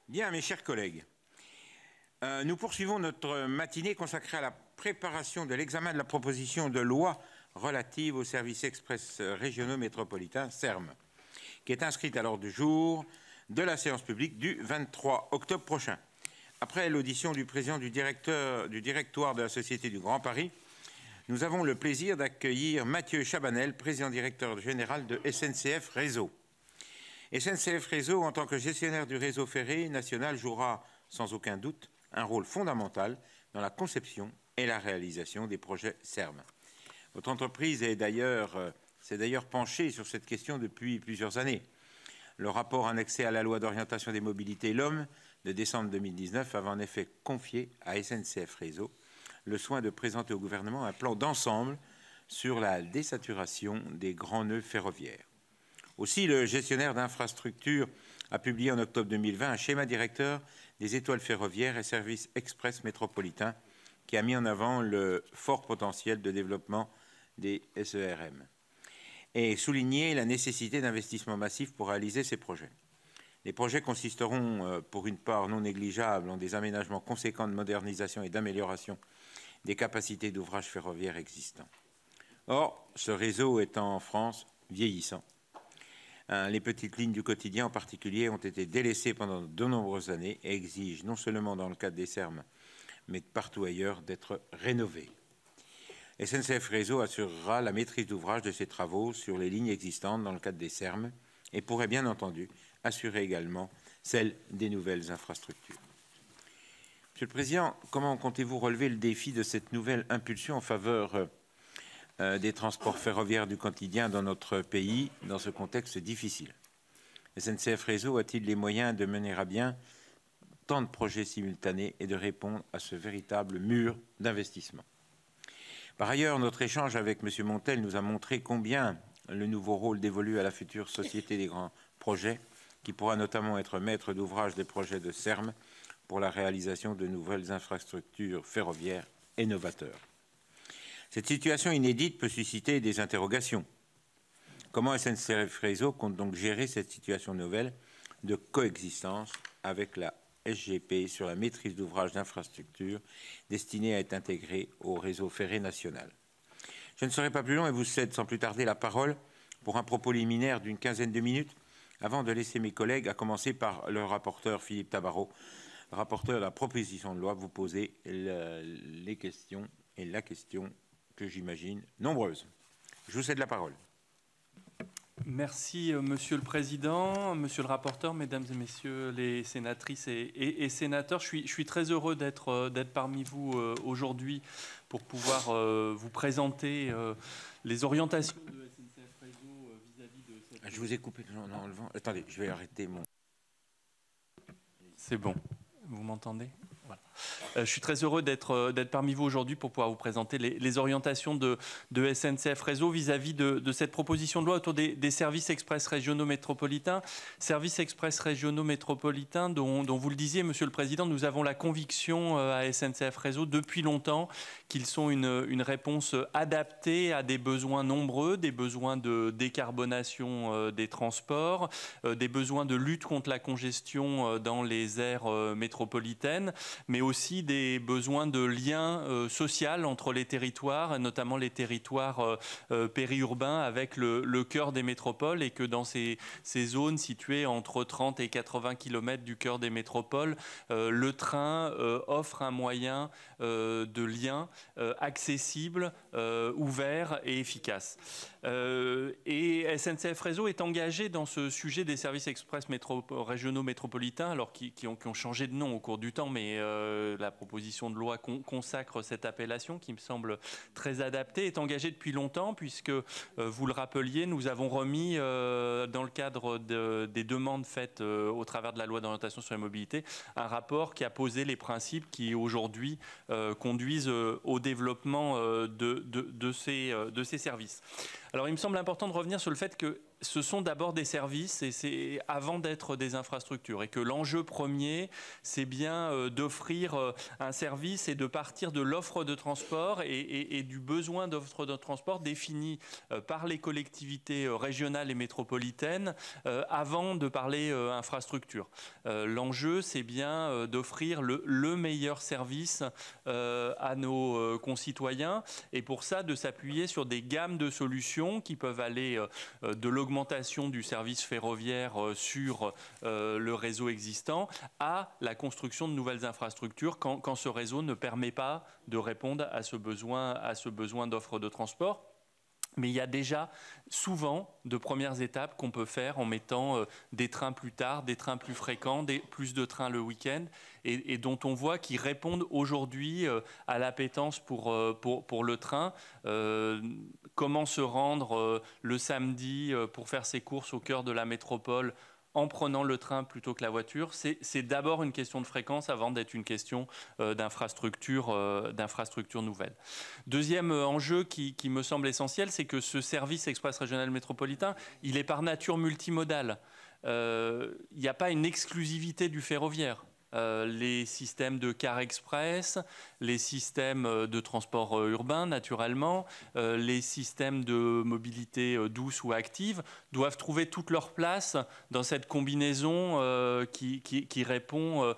Bien, mes chers collègues, nous poursuivons notre matinée consacrée à la préparation de l'examen de la proposition de loi relative aux services express régionaux métropolitains, SERM, qui est inscrite à l'ordre du jour de la séance publique du 23 octobre prochain. Après l'audition du président du directoire de la Société du Grand Paris, nous avons le plaisir d'accueillir Mathieu Chabanel, président-directeur général de SNCF Réseau. SNCF Réseau, en tant que gestionnaire du réseau ferré national, jouera sans aucun doute un rôle fondamental dans la conception et la réalisation des projets SERM. Votre entreprise s'est d'ailleurs penchée sur cette question depuis plusieurs années. Le rapport annexé à la loi d'orientation des mobilités l'homme de décembre 2019 avait en effet confié à SNCF Réseau le soin de présenter au gouvernement un plan d'ensemble sur la désaturation des grands nœuds ferroviaires. Aussi, le gestionnaire d'infrastructure a publié en octobre 2020 un schéma directeur des étoiles ferroviaires et services express métropolitains qui a mis en avant le fort potentiel de développement des SERM et souligné la nécessité d'investissements massifs pour réaliser ces projets. Les projets consisteront, pour une part non négligeable, en des aménagements conséquents de modernisation et d'amélioration des capacités d'ouvrage ferroviaire existants. Or, ce réseau est en France vieillissant. Les petites lignes du quotidien en particulier ont été délaissées pendant de nombreuses années et exigent non seulement dans le cadre des SERM, mais partout ailleurs d'être rénovées. SNCF Réseau assurera la maîtrise d'ouvrage de ces travaux sur les lignes existantes dans le cadre des SERM et pourrait bien entendu assurer également celle des nouvelles infrastructures. Monsieur le Président, comment comptez-vous relever le défi de cette nouvelle impulsion en faveur des transports ferroviaires du quotidien dans notre pays, dans ce contexte difficile? SNCF Réseau a-t-il les moyens de mener à bien tant de projets simultanés et de répondre à ce véritable mur d'investissement? Par ailleurs, notre échange avec M. Montel nous a montré combien le nouveau rôle dévolu à la future Société des grands projets, qui pourra notamment être maître d'ouvrage des projets de SERM pour la réalisation de nouvelles infrastructures ferroviaires et novateurs. Cette situation inédite peut susciter des interrogations. Comment SNCF Réseau compte donc gérer cette situation nouvelle de coexistence avec la SGP sur la maîtrise d'ouvrage d'infrastructures destinées à être intégrées au réseau ferré national? Je ne serai pas plus long et vous cède sans plus tarder la parole pour un propos liminaire d'une quinzaine de minutes avant de laisser mes collègues, à commencer par le rapporteur Philippe Tabarot, rapporteur de la proposition de loi, vous poser les questions et la question que j'imagine nombreuses. Je vous cède la parole. Merci Monsieur le Président, Monsieur le rapporteur, Mesdames et Messieurs les sénatrices et sénateurs. Je suis très heureux d'être parmi vous aujourd'hui pour pouvoir vous présenter les orientations de SNCF Réseau vis-à-vis de cette... Je vous ai coupé en enlevant. Attendez, je vais arrêter mon... C'est bon, vous m'entendez? Voilà. Je suis très heureux d'être parmi vous aujourd'hui pour pouvoir vous présenter les orientations de SNCF Réseau vis-à-vis de cette proposition de loi autour des services express régionaux métropolitains. Services express régionaux métropolitains dont vous le disiez, Monsieur le Président, nous avons la conviction à SNCF Réseau depuis longtemps qu'ils sont une réponse adaptée à des besoins nombreux, des besoins de décarbonation des transports, des besoins de lutte contre la congestion dans les aires métropolitaines, mais aussi des besoins de lien social entre les territoires, notamment les territoires périurbains avec le cœur des métropoles, et que dans ces zones situées entre 30 et 80 km du cœur des métropoles, le train offre un moyen de lien accessible, ouvert et efficace. Et SNCF Réseau est engagé dans ce sujet des services express régionaux métropolitains, alors qui ont changé de nom au cours du temps, mais la proposition de loi consacre cette appellation qui me semble très adaptée, est engagée depuis longtemps puisque, vous le rappeliez, nous avons remis dans le cadre des demandes faites au travers de la loi d'orientation sur la mobilité un rapport qui a posé les principes qui aujourd'hui conduisent au développement de ces services. Alors il me semble important de revenir sur le fait que ce sont d'abord des services et c'est avant d'être des infrastructures, et que l'enjeu premier, c'est bien d'offrir un service et de partir de l'offre de transport et du besoin d'offre de transport défini par les collectivités régionales et métropolitaines avant de parler infrastructure. L'enjeu, c'est bien d'offrir le meilleur service à nos concitoyens, et pour ça de s'appuyer sur des gammes de solutions qui peuvent aller de l'augmentation du service ferroviaire sur le réseau existant à la construction de nouvelles infrastructures quand ce réseau ne permet pas de répondre à ce besoin d'offre de transport. Mais il y a déjà souvent de premières étapes qu'on peut faire en mettant des trains plus tard, des trains plus fréquents, plus de trains le week-end, et dont on voit qu'ils répondent aujourd'hui à l'appétence pour le train. Comment se rendre le samedi pour faire ses courses au cœur de la métropole en prenant le train plutôt que la voiture, c'est d'abord une question de fréquence avant d'être une question d'infrastructure nouvelle. Deuxième enjeu qui me semble essentiel, c'est que ce service express régional métropolitain, il est par nature multimodal. Il n'y a pas une exclusivité du ferroviaire. Les systèmes de cars express, les systèmes de transport urbain naturellement, les systèmes de mobilité douce ou active doivent trouver toute leur place dans cette combinaison qui répond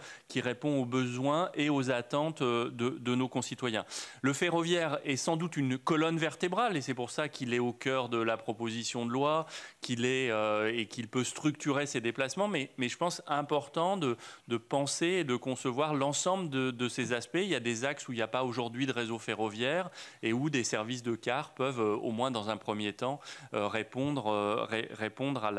aux besoins et aux attentes de nos concitoyens. Le ferroviaire est sans doute une colonne vertébrale, et c'est pour ça qu'il est au cœur de la proposition de loi, et qu'il peut structurer ses déplacements, mais je pense important de penser et de concevoir l'ensemble de ces aspects. Il y a des axes où il n'y a pas aujourd'hui de réseau ferroviaire et où des services de cars peuvent, au moins dans un premier temps, répondre à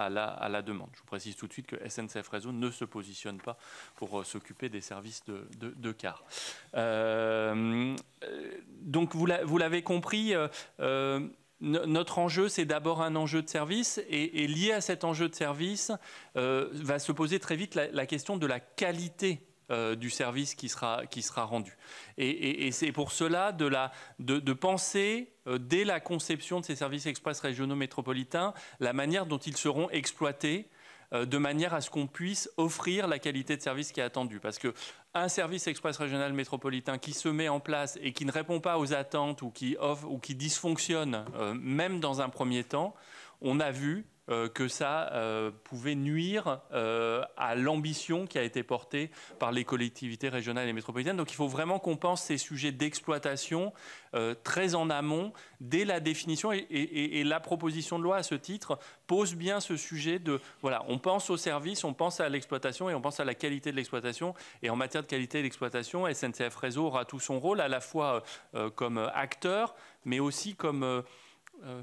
la demande. Je vous précise tout de suite que SNCF Réseau ne se positionne pas pour s'occuper des services de cars. Donc vous l'avez compris, notre enjeu, c'est d'abord un enjeu de service, et lié à cet enjeu de service, va se poser très vite la question de la qualité du service qui sera rendu. Et c'est pour cela de penser, dès la conception de ces services express régionaux métropolitains, la manière dont ils seront exploités, de manière à ce qu'on puisse offrir la qualité de service qui est attendue. Parce qu'un service express régional métropolitain qui se met en place et qui ne répond pas aux attentes ou qui dysfonctionne, même dans un premier temps, on a vu que ça pouvait nuire à l'ambition qui a été portée par les collectivités régionales et métropolitaines. Donc il faut vraiment qu'on pense ces sujets d'exploitation très en amont, dès la définition, et la proposition de loi à ce titre pose bien ce sujet de, voilà, on pense au service, on pense à l'exploitation et on pense à la qualité de l'exploitation. Et en matière de qualité d'exploitation, SNCF Réseau aura tout son rôle, à la fois comme acteur, mais aussi comme,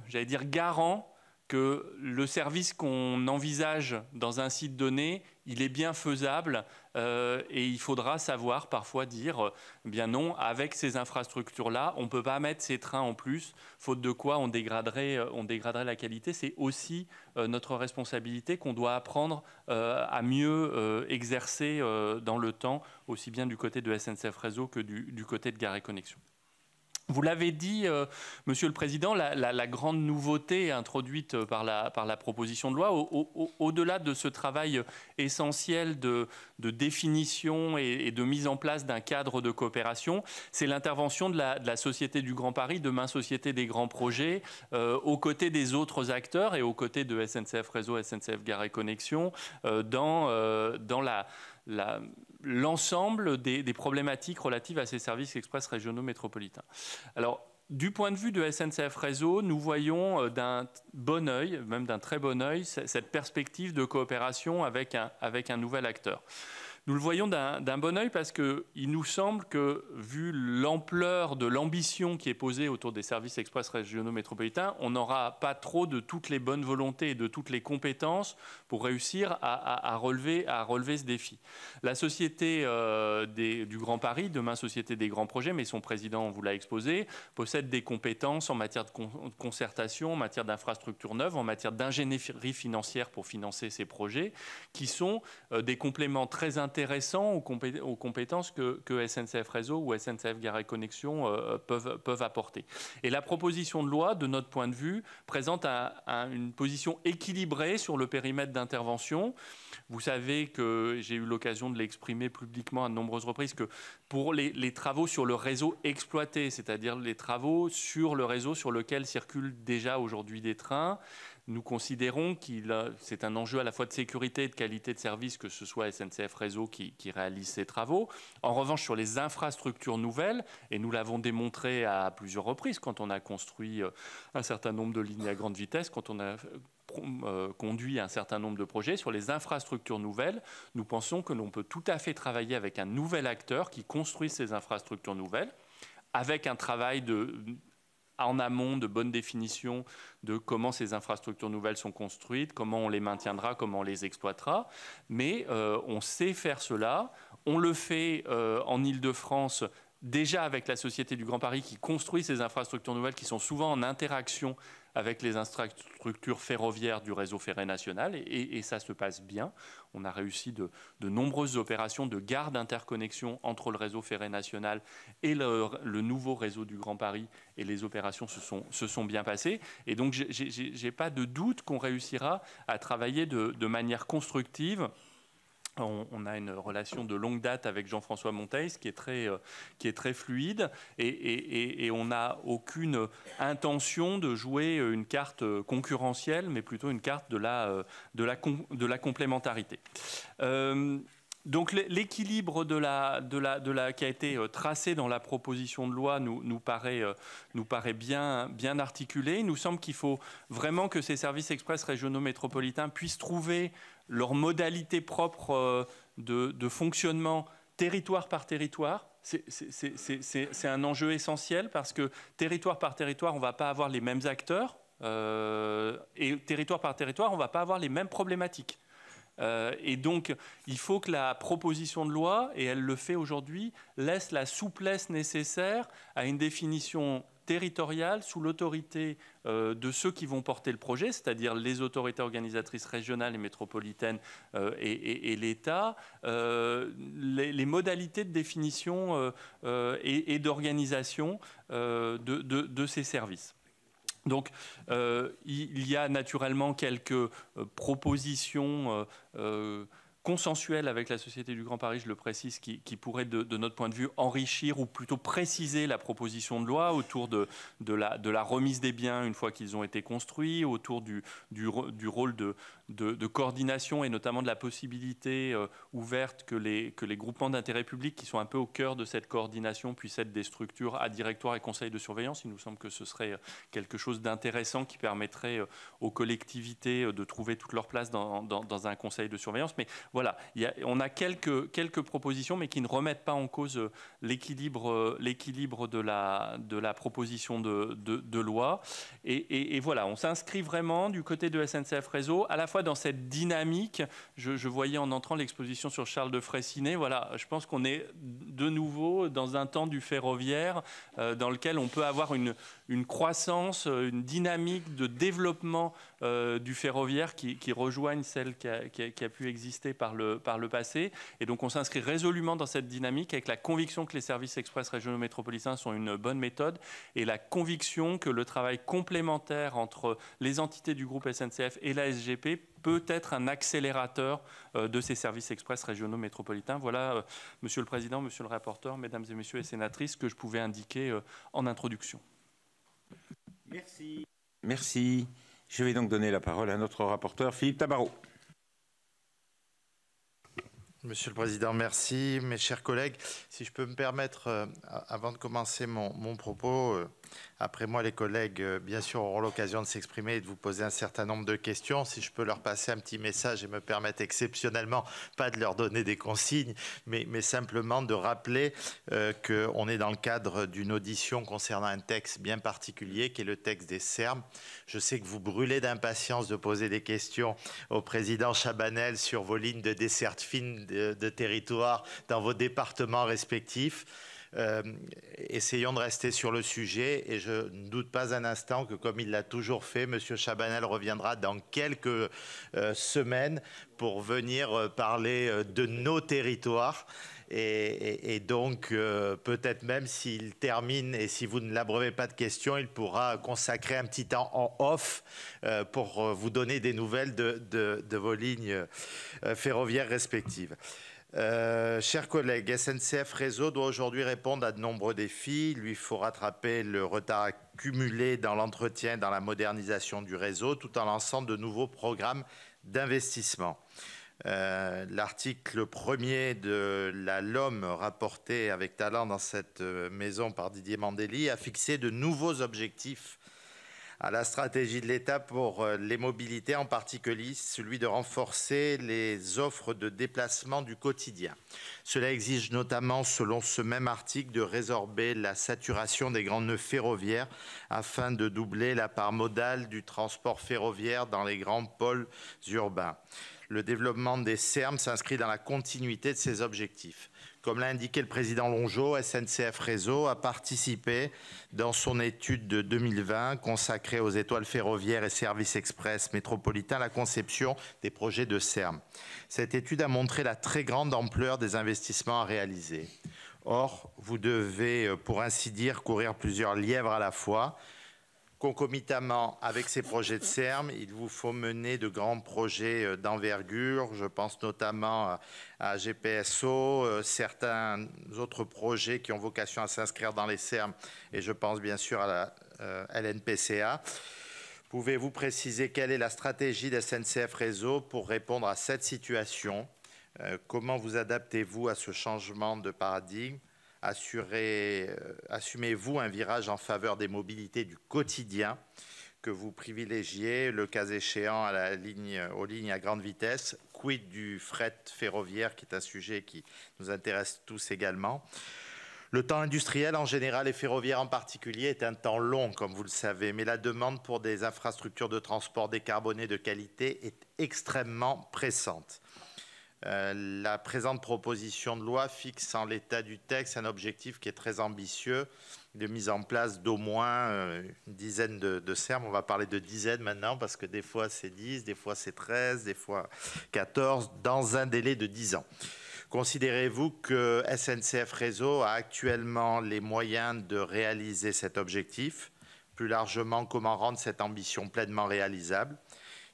j'allais dire, garant que le service qu'on envisage dans un site donné, il est bien faisable, et il faudra savoir parfois dire bien non, avec ces infrastructures-là, on ne peut pas mettre ces trains en plus, faute de quoi on dégraderait la qualité. C'est aussi notre responsabilité qu'on doit apprendre à mieux exercer dans le temps, aussi bien du côté de SNCF Réseau que du côté de Gares et Connexions. Vous l'avez dit, Monsieur le Président, la grande nouveauté introduite par la proposition de loi, au-delà de ce travail essentiel de définition et de mise en place d'un cadre de coopération, c'est l'intervention de la Société du Grand Paris, demain Société des Grands Projets, aux côtés des autres acteurs et aux côtés de SNCF Réseau, SNCF Gares et Connexions, dans l'ensemble des problématiques relatives à ces services express régionaux métropolitains. Alors, du point de vue de SNCF Réseau, nous voyons d'un bon œil, même d'un très bon œil, cette perspective de coopération avec un nouvel acteur. Nous le voyons d'un bon œil parce qu'il nous semble que, vu l'ampleur de l'ambition qui est posée autour des services express régionaux métropolitains, on n'aura pas trop de toutes les bonnes volontés et de toutes les compétences pour réussir à relever ce défi. La Société du Grand Paris, demain Société des Grands Projets, mais son président vous l'a exposé, possède des compétences en matière de concertation, en matière d'infrastructures neuves, en matière d'ingénierie financière pour financer ces projets, qui sont des compléments très intéressants intéressant aux compétences que SNCF Réseau ou SNCF Gare et Connexion peuvent apporter. Et la proposition de loi, de notre point de vue, présente une position équilibrée sur le périmètre d'intervention. Vous savez que j'ai eu l'occasion de l'exprimer publiquement à de nombreuses reprises que pour les travaux sur le réseau exploité, c'est-à-dire les travaux sur le réseau sur lequel circulent déjà aujourd'hui des trains, nous considérons que c'est un enjeu à la fois de sécurité et de qualité de service que ce soit SNCF Réseau qui réalise ces travaux. En revanche, sur les infrastructures nouvelles, et nous l'avons démontré à plusieurs reprises quand on a construit un certain nombre de lignes à grande vitesse, quand on a conduit un certain nombre de projets, sur les infrastructures nouvelles, nous pensons que l'on peut tout à fait travailler avec un nouvel acteur qui construit ces infrastructures nouvelles, avec un travail en amont de bonne définition de comment ces infrastructures nouvelles sont construites, comment on les maintiendra, comment on les exploitera. Mais on sait faire cela. On le fait en Île-de-France déjà avec la Société du Grand Paris qui construit ces infrastructures nouvelles qui sont souvent en interaction avec les infrastructures ferroviaires du réseau ferré national et ça se passe bien. On a réussi de nombreuses opérations de gare d'interconnexion entre le réseau ferré national et le nouveau réseau du Grand Paris et les opérations se sont bien passées. Et donc, je n'ai pas de doute qu'on réussira à travailler de manière constructive. On a une relation de longue date avec Jean-François Monteils qui est très fluide et on n'a aucune intention de jouer une carte concurrentielle, mais plutôt une carte de la complémentarité. Donc l'équilibre qui a été tracé dans la proposition de loi nous paraît bien articulé. Il nous semble qu'il faut vraiment que ces services express régionaux métropolitains puissent trouver leur modalité propre de fonctionnement territoire par territoire. C'est un enjeu essentiel parce que territoire par territoire, on ne va pas avoir les mêmes acteurs et territoire par territoire, on ne va pas avoir les mêmes problématiques. Et donc, il faut que la proposition de loi, et elle le fait aujourd'hui, laisse la souplesse nécessaire à une définition territoriale sous l'autorité de ceux qui vont porter le projet, c'est-à-dire les autorités organisatrices régionales et métropolitaines et l'État, les modalités de définition et d'organisation de ces services. Donc, il y a naturellement quelques propositions consensuelles avec la Société du Grand Paris, je le précise, qui pourraient, de notre point de vue, enrichir ou plutôt préciser la proposition de loi autour de la remise des biens une fois qu'ils ont été construits, autour du rôle de coordination et notamment de la possibilité ouverte que les groupements d'intérêt public qui sont un peu au cœur de cette coordination puissent être des structures à directoire et conseil de surveillance. Il nous semble que ce serait quelque chose d'intéressant qui permettrait aux collectivités de trouver toute leur place dans un conseil de surveillance. Mais voilà, on a quelques propositions, mais qui ne remettent pas en cause l'équilibre de la proposition de loi. Et voilà, on s'inscrit vraiment du côté de SNCF Réseau, à la fois dans cette dynamique. Je voyais en entrant l'exposition sur Charles de Freycinet. Voilà, je pense qu'on est de nouveau dans un temps du ferroviaire dans lequel on peut avoir une croissance, une dynamique de développement du ferroviaire qui rejoignent celle qui a pu exister par le passé. Et donc on s'inscrit résolument dans cette dynamique avec la conviction que les services express régionaux métropolitains sont une bonne méthode et la conviction que le travail complémentaire entre les entités du groupe SNCF et la SGP peut être un accélérateur de ces services express régionaux métropolitains. Voilà, Monsieur le Président, Monsieur le rapporteur, Mesdames et Messieurs les sénatrices, que je pouvais indiquer en introduction. Merci. Merci. Je vais donc donner la parole à notre rapporteur, Philippe Tabarot. Monsieur le Président, merci. Mes chers collègues, si je peux me permettre, avant de commencer mon propos, après moi, les collègues, bien sûr, auront l'occasion de s'exprimer et de vous poser un certain nombre de questions. Si je peux leur passer un petit message et me permettre exceptionnellement, pas de leur donner des consignes, mais simplement de rappeler qu'on est dans le cadre d'une audition concernant un texte bien particulier, qui est le texte des Serm. Je sais que vous brûlez d'impatience de poser des questions au président Chabanel sur vos lignes de desserte fine de territoire dans vos départements respectifs. Essayons de rester sur le sujet et je ne doute pas un instant que, comme il l'a toujours fait, M. Chabanel reviendra dans quelques semaines pour venir parler de nos territoires. Et donc, peut-être même s'il termine et si vous ne l'abreuvez pas de questions, il pourra consacrer un petit temps en off pour vous donner des nouvelles de vos lignes ferroviaires respectives. Chers collègues, SNCF Réseau doit aujourd'hui répondre à de nombreux défis. Il lui faut rattraper le retard accumulé dans l'entretien et dans la modernisation du réseau, tout en lançant de nouveaux programmes d'investissement. L'article 1er de la LOM, rapporté avec talent dans cette maison par Didier Mandelli, a fixé de nouveaux objectifs à la stratégie de l'État pour les mobilités, en particulier celui de renforcer les offres de déplacement du quotidien. Cela exige notamment, selon ce même article, de résorber la saturation des grands nœuds ferroviaires afin de doubler la part modale du transport ferroviaire dans les grands pôles urbains. Le développement des SERM s'inscrit dans la continuité de ces objectifs. Comme l'a indiqué le président Longeau, SNCF Réseau a participé dans son étude de 2020 consacrée aux étoiles ferroviaires et services express métropolitains à la conception des projets de SERM. Cette étude a montré la très grande ampleur des investissements à réaliser. Or, vous devez, pour ainsi dire, courir plusieurs lièvres à la fois. Concomitamment avec ces projets de SERM, il vous faut mener de grands projets d'envergure. Je pense notamment à GPSO, certains autres projets qui ont vocation à s'inscrire dans les SERM, et je pense bien sûr à la LNPCA. Pouvez-vous préciser quelle est la stratégie de SNCF Réseau pour répondre à cette situation? Comment vous adaptez-vous à ce changement de paradigme? Assumez-vous un virage en faveur des mobilités du quotidien que vous privilégiez, le cas échéant aux lignes à grande vitesse? Quid du fret ferroviaire, qui est un sujet qui nous intéresse tous également? Le temps industriel en général et ferroviaire en particulier est un temps long, comme vous le savez, mais la demande pour des infrastructures de transport décarbonées de qualité est extrêmement pressante. La présente proposition de loi fixe en l'état du texte un objectif qui est très ambitieux de mise en place d'au moins une dizaine de SERM. On va parler de dizaines maintenant parce que des fois c'est 10, des fois c'est 13, des fois 14, dans un délai de 10 ans. Considérez-vous que SNCF Réseau a actuellement les moyens de réaliser cet objectif? Plus largement, comment rendre cette ambition pleinement réalisable?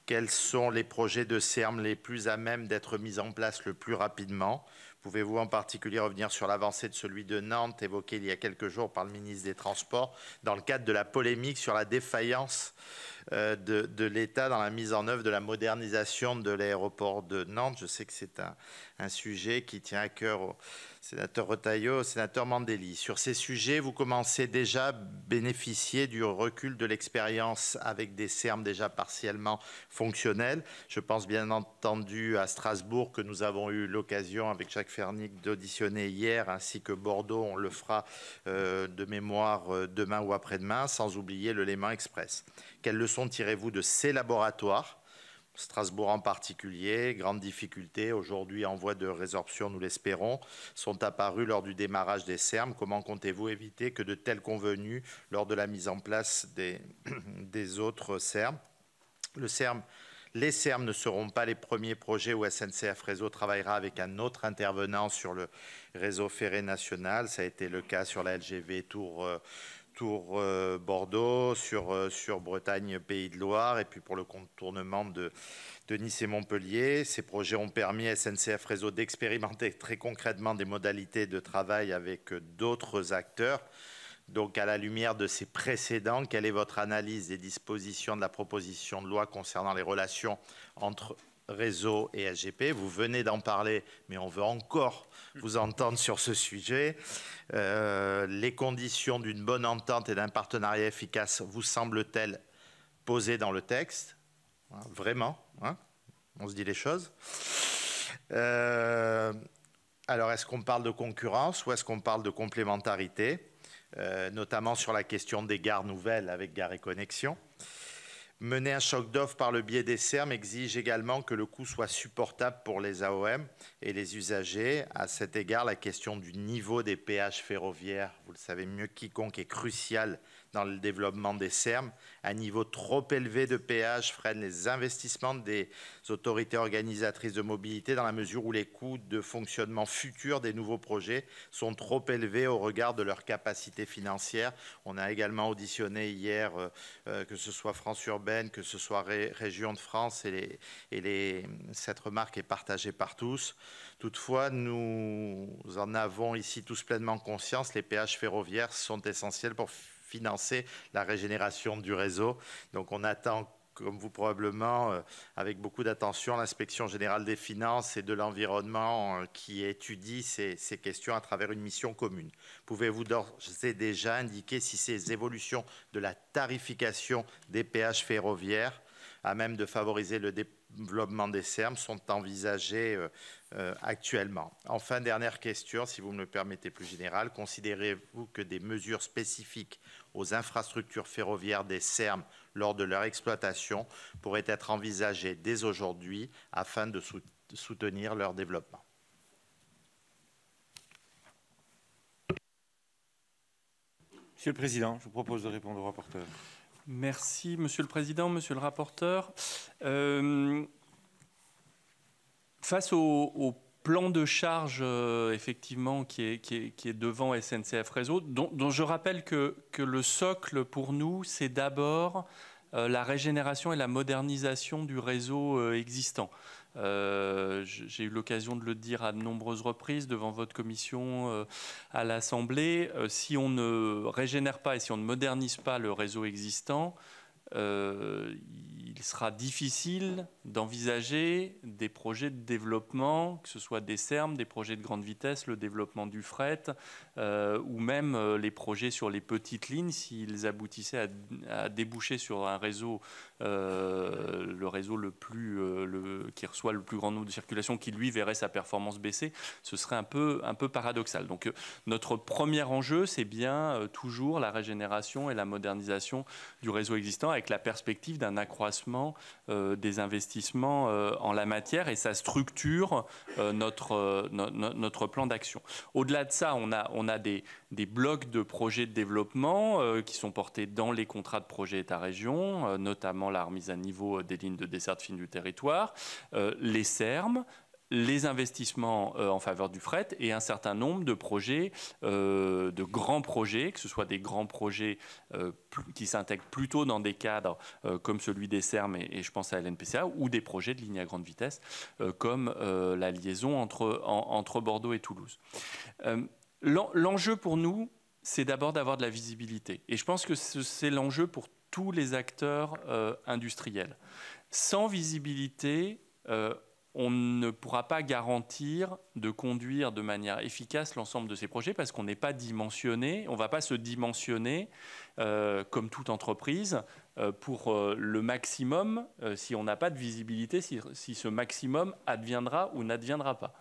Quels sont les projets de SERM les plus à même d'être mis en place le plus rapidement? Pouvez-vous en particulier revenir sur l'avancée de celui de Nantes, évoqué il y a quelques jours par le ministre des Transports, dans le cadre de la polémique sur la défaillance de l'État dans la mise en œuvre de la modernisation de l'aéroport de Nantes? Je sais que c'est un sujet qui tient à cœur au sénateur Retailleau, au sénateur Mandelli. Sur ces sujets, vous commencez déjà à bénéficier du recul de l'expérience avec des SERM déjà partiellement fonctionnels. Je pense bien entendu à Strasbourg, que nous avons eu l'occasion avec Jacques Fernic d'auditionner hier, ainsi que Bordeaux, on le fera de mémoire demain ou après-demain, sans oublier le Léman Express. Quelles leçons tirez-vous de ces laboratoires? Strasbourg en particulier, grandes difficultés, aujourd'hui en voie de résorption, nous l'espérons, sont apparues lors du démarrage des SERM. Comment comptez-vous éviter que de telles convenues lors de la mise en place des autres SERM? Les SERM ne seront pas les premiers projets où SNCF Réseau travaillera avec un autre intervenant sur le réseau ferré national. Ça a été le cas sur la LGV Tours-Bordeaux, sur Bretagne, Pays de Loire, et puis pour le contournement de Nice et Montpellier. Ces projets ont permis à SNCF Réseau d'expérimenter très concrètement des modalités de travail avec d'autres acteurs. Donc, à la lumière de ces précédents, quelle est votre analyse des dispositions de la proposition de loi concernant les relations entre Réseau et SGP? Vous venez d'en parler, mais on veut encore vous entendre sur ce sujet. Les conditions d'une bonne entente et d'un partenariat efficace vous semblent-elles posées dans le texte? Vraiment, hein? On se dit les choses. Alors, est-ce qu'on parle de concurrence ou est-ce qu'on parle de complémentarité, notamment sur la question des gares nouvelles avec Gares et Connexions? Mener un choc d'offres par le biais des SERM exige également que le coût soit supportable pour les AOM et les usagers. À cet égard, la question du niveau des péages ferroviaires, vous le savez mieux que quiconque, est cruciale dans le développement des SERM. Un niveau trop élevé de péage freine les investissements des autorités organisatrices de mobilité dans la mesure où les coûts de fonctionnement futurs des nouveaux projets sont trop élevés au regard de leur capacité financière. On a également auditionné hier, que ce soit France Urbaine, que ce soit Région de France, cette remarque est partagée par tous. Toutefois, nous en avons ici tous pleinement conscience, les péages ferroviaires sont essentiels pour financer la régénération du réseau. Donc on attend, comme vous probablement, avec beaucoup d'attention, l'Inspection générale des finances et de l'environnement qui étudie ces questions à travers une mission commune. Pouvez-vous d'ores et déjà indiquer si ces évolutions de la tarification des péages ferroviaires à même de favoriser le développement des SERM sont envisagées actuellement? Enfin, dernière question, si vous me le permettez plus générale, considérez-vous que des mesures spécifiques aux infrastructures ferroviaires des SERM lors de leur exploitation pourraient être envisagées dès aujourd'hui afin de soutenir leur développement? Monsieur le Président, je vous propose de répondre au rapporteur. Merci, Monsieur le Président, Monsieur le rapporteur. Face au plan de charge, effectivement, qui est devant SNCF Réseau, dont je rappelle que le socle pour nous, c'est d'abord la régénération et la modernisation du réseau existant. J'ai eu l'occasion de le dire à de nombreuses reprises devant votre commission à l'Assemblée. Si on ne régénère pas et si on ne modernise pas le réseau existant, il sera difficile d'envisager des projets de développement, que ce soit des SERM, des projets de grande vitesse, le développement du fret, ou même les projets sur les petites lignes, s'ils aboutissaient à déboucher sur un réseau, le réseau qui reçoit le plus grand nombre de circulations, qui lui verrait sa performance baisser, ce serait un peu paradoxal. Donc notre premier enjeu, c'est bien toujours la régénération et la modernisation du réseau existant, avec la perspective d'un accroissement des investissements en la matière, et ça structure notre plan d'action. Au-delà de ça, on a des blocs de projets de développement qui sont portés dans les contrats de projet État-région, notamment la remise à niveau des lignes de desserte fine du territoire, les SERM, les investissements en faveur du fret et un certain nombre de projets, de grands projets, que ce soit des grands projets qui s'intègrent plutôt dans des cadres comme celui des SERM et je pense à LNPCA, ou des projets de ligne à grande vitesse comme la liaison entre Bordeaux et Toulouse. L'enjeu pour nous, c'est d'abord d'avoir de la visibilité. Et je pense que c'est l'enjeu pour tous les acteurs industriels. Sans visibilité, on ne pourra pas garantir de conduire de manière efficace l'ensemble de ces projets parce qu'on n'est pas dimensionné, on ne va pas se dimensionner comme toute entreprise pour le maximum si on n'a pas de visibilité, si ce maximum adviendra ou n'adviendra pas.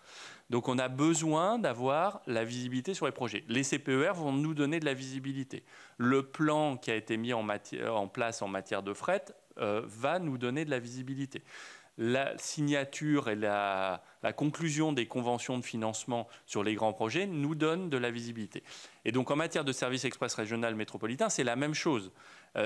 Donc on a besoin d'avoir la visibilité sur les projets. Les CPER vont nous donner de la visibilité. Le plan qui a été mis en place en matière de fret va nous donner de la visibilité. La signature et la conclusion des conventions de financement sur les grands projets nous donnent de la visibilité. Et donc en matière de service express régional métropolitain, c'est la même chose.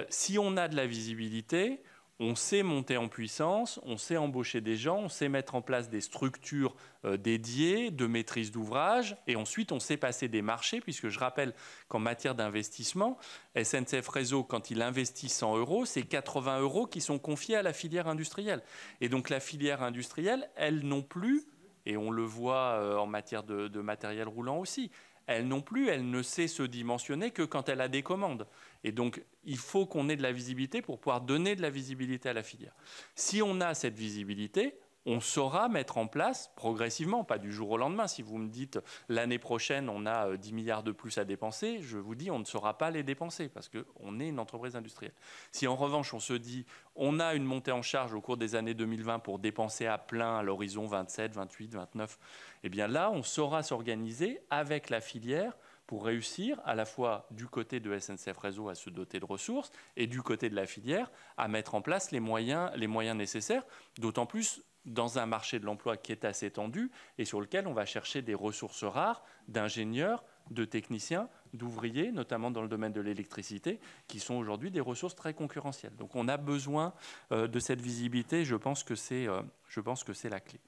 Si on a de la visibilité, on sait monter en puissance, on sait embaucher des gens, on sait mettre en place des structures dédiées de maîtrise d'ouvrage et ensuite on sait passer des marchés, puisque je rappelle qu'en matière d'investissement, SNCF Réseau, quand il investit 100 €, c'est 80 € qui sont confiés à la filière industrielle. Et donc la filière industrielle, elle non plus, et on le voit en matière de matériel roulant aussi, elle non plus, elle ne sait se dimensionner que quand elle a des commandes. Et donc, il faut qu'on ait de la visibilité pour pouvoir donner de la visibilité à la filière. Si on a cette visibilité, on saura mettre en place progressivement, pas du jour au lendemain. Si vous me dites l'année prochaine, on a 10 milliards de plus à dépenser, je vous dis, on ne saura pas les dépenser parce qu'on est une entreprise industrielle. Si en revanche, on se dit, on a une montée en charge au cours des années 2020 pour dépenser à plein à l'horizon 27, 28, 29, eh bien là, on saura s'organiser avec la filière pour réussir à la fois du côté de SNCF Réseau à se doter de ressources et du côté de la filière à mettre en place les moyens nécessaires, d'autant plus dans un marché de l'emploi qui est assez tendu et sur lequel on va chercher des ressources rares d'ingénieurs, de techniciens, d'ouvriers, notamment dans le domaine de l'électricité, qui sont aujourd'hui des ressources très concurrentielles. Donc on a besoin de cette visibilité, je pense que c'est la clé.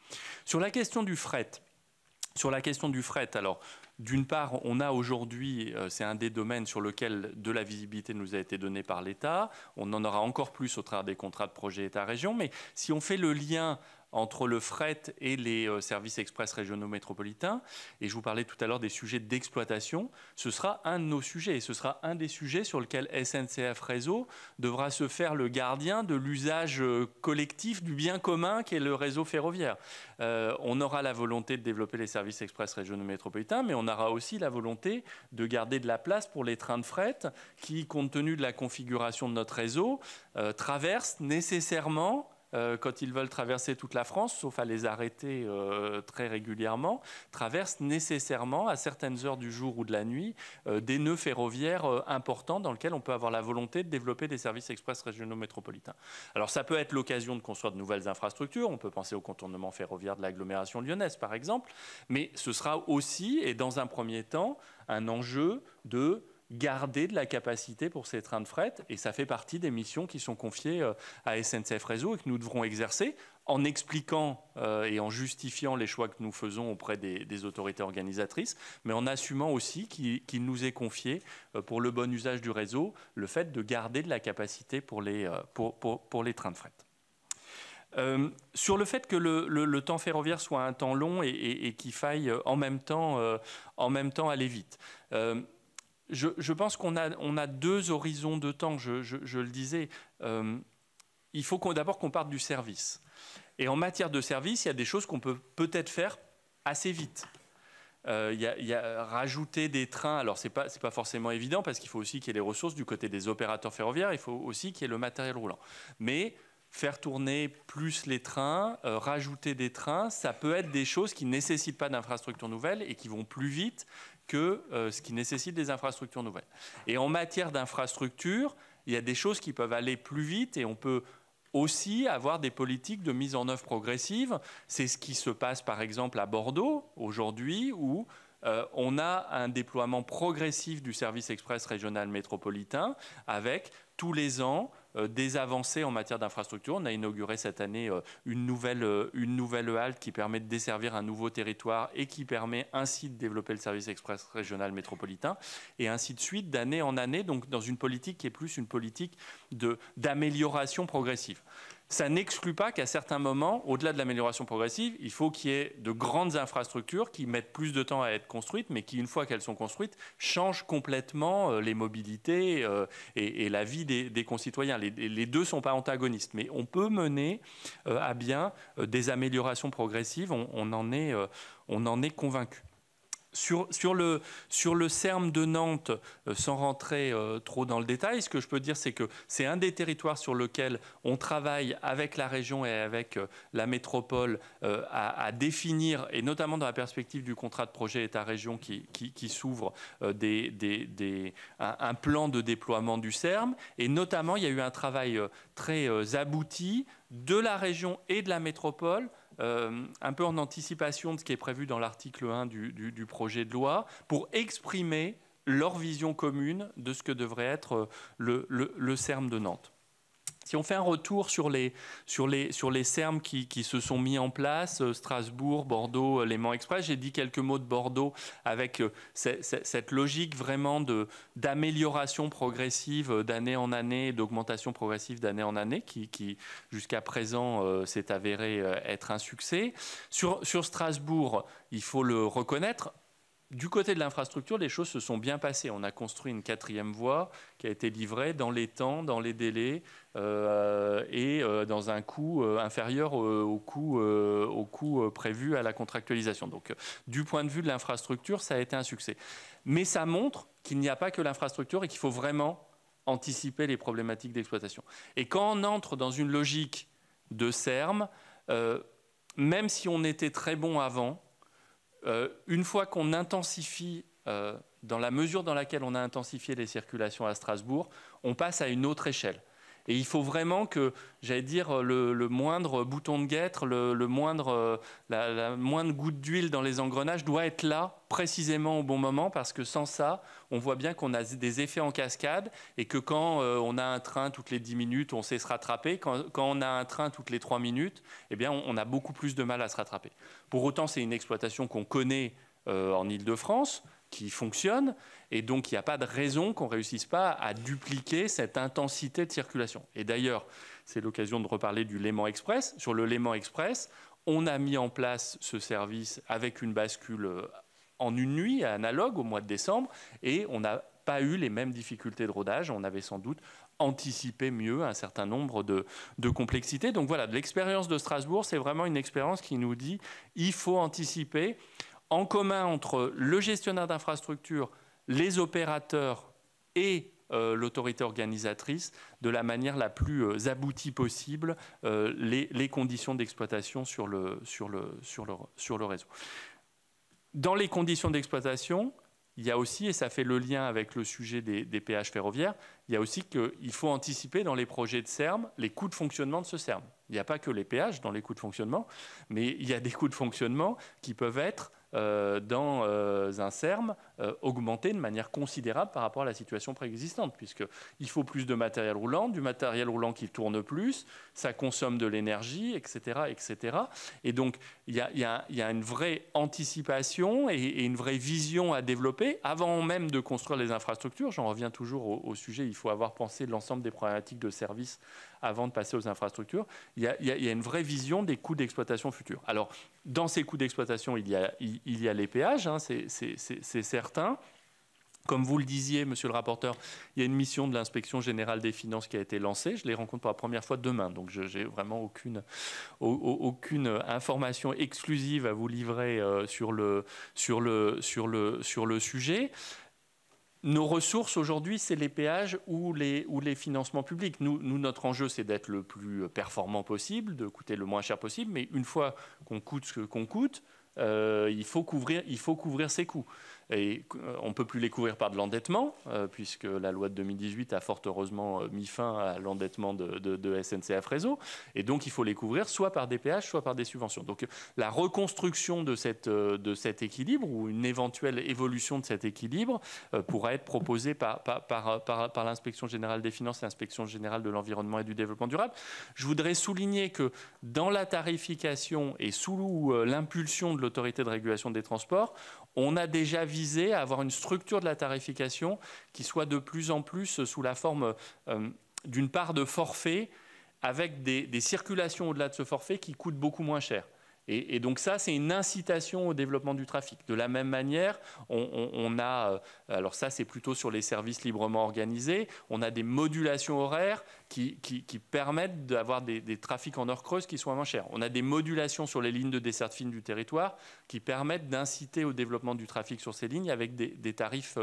Sur la question du fret, alors d'une part, on a aujourd'hui, c'est un des domaines sur lequel de la visibilité nous a été donnée par l'État, on en aura encore plus au travers des contrats de projet État-région, mais si on fait le lien entre le fret et les services express régionaux métropolitains, et je vous parlais tout à l'heure des sujets d'exploitation, ce sera un de nos sujets, et ce sera un des sujets sur lequel SNCF Réseau devra se faire le gardien de l'usage collectif du bien commun qu'est le réseau ferroviaire. On aura la volonté de développer les services express régionaux métropolitains, mais on aura aussi la volonté de garder de la place pour les trains de fret qui, compte tenu de la configuration de notre réseau, traversent nécessairement quand ils veulent traverser toute la France, sauf à les arrêter très régulièrement, traversent nécessairement à certaines heures du jour ou de la nuit des nœuds ferroviaires importants dans lesquels on peut avoir la volonté de développer des services express régionaux métropolitains. Alors ça peut être l'occasion de construire de nouvelles infrastructures, on peut penser au contournement ferroviaire de l'agglomération lyonnaise par exemple, mais ce sera aussi, et dans un premier temps, un enjeu de garder de la capacité pour ces trains de fret, et ça fait partie des missions qui sont confiées à SNCF Réseau et que nous devrons exercer en expliquant et en justifiant les choix que nous faisons auprès des autorités organisatrices, mais en assumant aussi qu'il nous est confié, pour le bon usage du réseau, le fait de garder de la capacité pour les trains de fret. Sur le fait que le temps ferroviaire soit un temps long et qu'il faille en même temps aller vite. Je pense qu'on a deux horizons de temps, je le disais. Il faut d'abord qu'on parte du service. Et en matière de service, il y a des choses qu'on peut peut-être faire assez vite. Il y a rajouter des trains, alors c'est pas forcément évident parce qu'il faut aussi qu'il y ait les ressources du côté des opérateurs ferroviaires, il faut aussi qu'il y ait le matériel roulant. Mais faire tourner plus les trains, rajouter des trains, ça peut être des choses qui ne nécessitent pas d'infrastructures nouvelles et qui vont plus vite que ce qui nécessite des infrastructures nouvelles. Et en matière d'infrastructures, il y a des choses qui peuvent aller plus vite et on peut aussi avoir des politiques de mise en œuvre progressive. C'est ce qui se passe par exemple à Bordeaux aujourd'hui où on a un déploiement progressif du service express régional métropolitain avec tous les ans des avancées en matière d'infrastructure. On a inauguré cette année une nouvelle halte qui permet de desservir un nouveau territoire et qui permet ainsi de développer le service express régional métropolitain et ainsi de suite d'année en année, donc dans une politique qui est plus une politique d'amélioration progressive. Ça n'exclut pas qu'à certains moments, au-delà de l'amélioration progressive, il faut qu'il y ait de grandes infrastructures qui mettent plus de temps à être construites, mais qui, une fois qu'elles sont construites, changent complètement les mobilités et la vie des concitoyens. Les deux ne sont pas antagonistes, mais on peut mener à bien des améliorations progressives, on en est convaincu. Sur le CERM de Nantes, sans rentrer trop dans le détail, ce que je peux dire, c'est que c'est un des territoires sur lequel on travaille avec la région et avec la métropole à définir, et notamment dans la perspective du contrat de projet État-région qui s'ouvre, un plan de déploiement du CERM. Et notamment, il y a eu un travail très abouti de la région et de la métropole, un peu en anticipation de ce qui est prévu dans l'article 1 du projet de loi, pour exprimer leur vision commune de ce que devrait être le CERM de Nantes. Si on fait un retour sur les CERM qui se sont mis en place, Strasbourg, Bordeaux, Léman Express, j'ai dit quelques mots de Bordeaux avec cette logique vraiment d'amélioration progressive d'année en année, d'augmentation progressive d'année en année, qui jusqu'à présent s'est avéré être un succès. Sur Strasbourg, il faut le reconnaître, du côté de l'infrastructure, les choses se sont bien passées. On a construit une 4e voie qui a été livrée dans les temps, dans les délais et dans un coût inférieur au coût prévu à la contractualisation. Donc, du point de vue de l'infrastructure, ça a été un succès. Mais ça montre qu'il n'y a pas que l'infrastructure et qu'il faut vraiment anticiper les problématiques d'exploitation. Et quand on entre dans une logique de CERM, même si on était très bon avant, une fois qu'on intensifie dans la mesure dans laquelle on a intensifié les circulations à Strasbourg, on passe à une autre échelle. Et il faut vraiment que, j'allais dire, le moindre bouton de guêtre, la moindre goutte d'huile dans les engrenages doit être là précisément au bon moment, parce que sans ça, on voit bien qu'on a des effets en cascade et que quand on a un train toutes les 10 minutes, on sait se rattraper. Quand on a un train toutes les 3 minutes, eh bien, on a beaucoup plus de mal à se rattraper. Pour autant, c'est une exploitation qu'on connaît en Île-de-France, qui fonctionne, et donc il n'y a pas de raison qu'on ne réussisse pas à dupliquer cette intensité de circulation. Et d'ailleurs, c'est l'occasion de reparler du Léman Express. Sur le Léman Express, on a mis en place ce service avec une bascule en une nuit, analogue, au mois de décembre, et on n'a pas eu les mêmes difficultés de rodage. On avait sans doute anticipé mieux un certain nombre de complexités. Donc voilà, l'expérience de Strasbourg, c'est vraiment une expérience qui nous dit il faut anticiper en commun entre le gestionnaire d'infrastructure, les opérateurs et l'autorité organisatrice, de la manière la plus aboutie possible, les conditions d'exploitation sur le réseau. Dans les conditions d'exploitation, il y a aussi, et ça fait le lien avec le sujet des péages ferroviaires, il y a aussi qu'il faut anticiper dans les projets de SERM les coûts de fonctionnement de ce SERM. Il n'y a pas que les péages dans les coûts de fonctionnement, mais il y a des coûts de fonctionnement qui peuvent être dans un SERM augmenté de manière considérable par rapport à la situation préexistante, puisqu'il faut plus de matériel roulant, du matériel roulant qui tourne plus, ça consomme de l'énergie, etc., etc. Et donc, il y a une vraie anticipation et une vraie vision à développer avant même de construire les infrastructures. J'en reviens toujours au sujet, il faut avoir pensé l'ensemble des problématiques de service avant de passer aux infrastructures. Il y a une vraie vision des coûts d'exploitation futurs. Alors, dans ces coûts d'exploitation, il y a les péages, hein, c'est certain. Comme vous le disiez, monsieur le rapporteur, il y a une mission de l'inspection générale des finances qui a été lancée. Je les rencontre pour la première fois demain, donc je n'ai vraiment aucune information exclusive à vous livrer sur le sujet. Nos ressources aujourd'hui, c'est les péages ou les financements publics. Nous, notre enjeu, c'est d'être le plus performant possible, de coûter le moins cher possible, mais une fois qu'on coûte ce qu'on coûte, il faut couvrir ses coûts. Et on ne peut plus les couvrir par de l'endettement, puisque la loi de 2018 a fort heureusement mis fin à l'endettement de SNCF Réseau. Et donc, il faut les couvrir soit par des péages, soit par des subventions. Donc, la reconstruction de cet équilibre, ou une éventuelle évolution de cet équilibre, pourra être proposée par l'Inspection générale des finances et l'Inspection générale de l'environnement et du développement durable. Je voudrais souligner que dans la tarification et sous l'impulsion de l'autorité de régulation des transports, on a déjà visé à avoir une structure de la tarification qui soit de plus en plus sous la forme d'une part de forfait, avec des circulations au-delà de ce forfait qui coûtent beaucoup moins cher. Et donc ça, c'est une incitation au développement du trafic. De la même manière, on a, alors ça c'est plutôt sur les services librement organisés, on a des modulations horaires qui permettent d'avoir des trafics en heure creuse qui soient moins chers. On a des modulations sur les lignes de desserte fine du territoire qui permettent d'inciter au développement du trafic sur ces lignes avec des tarifs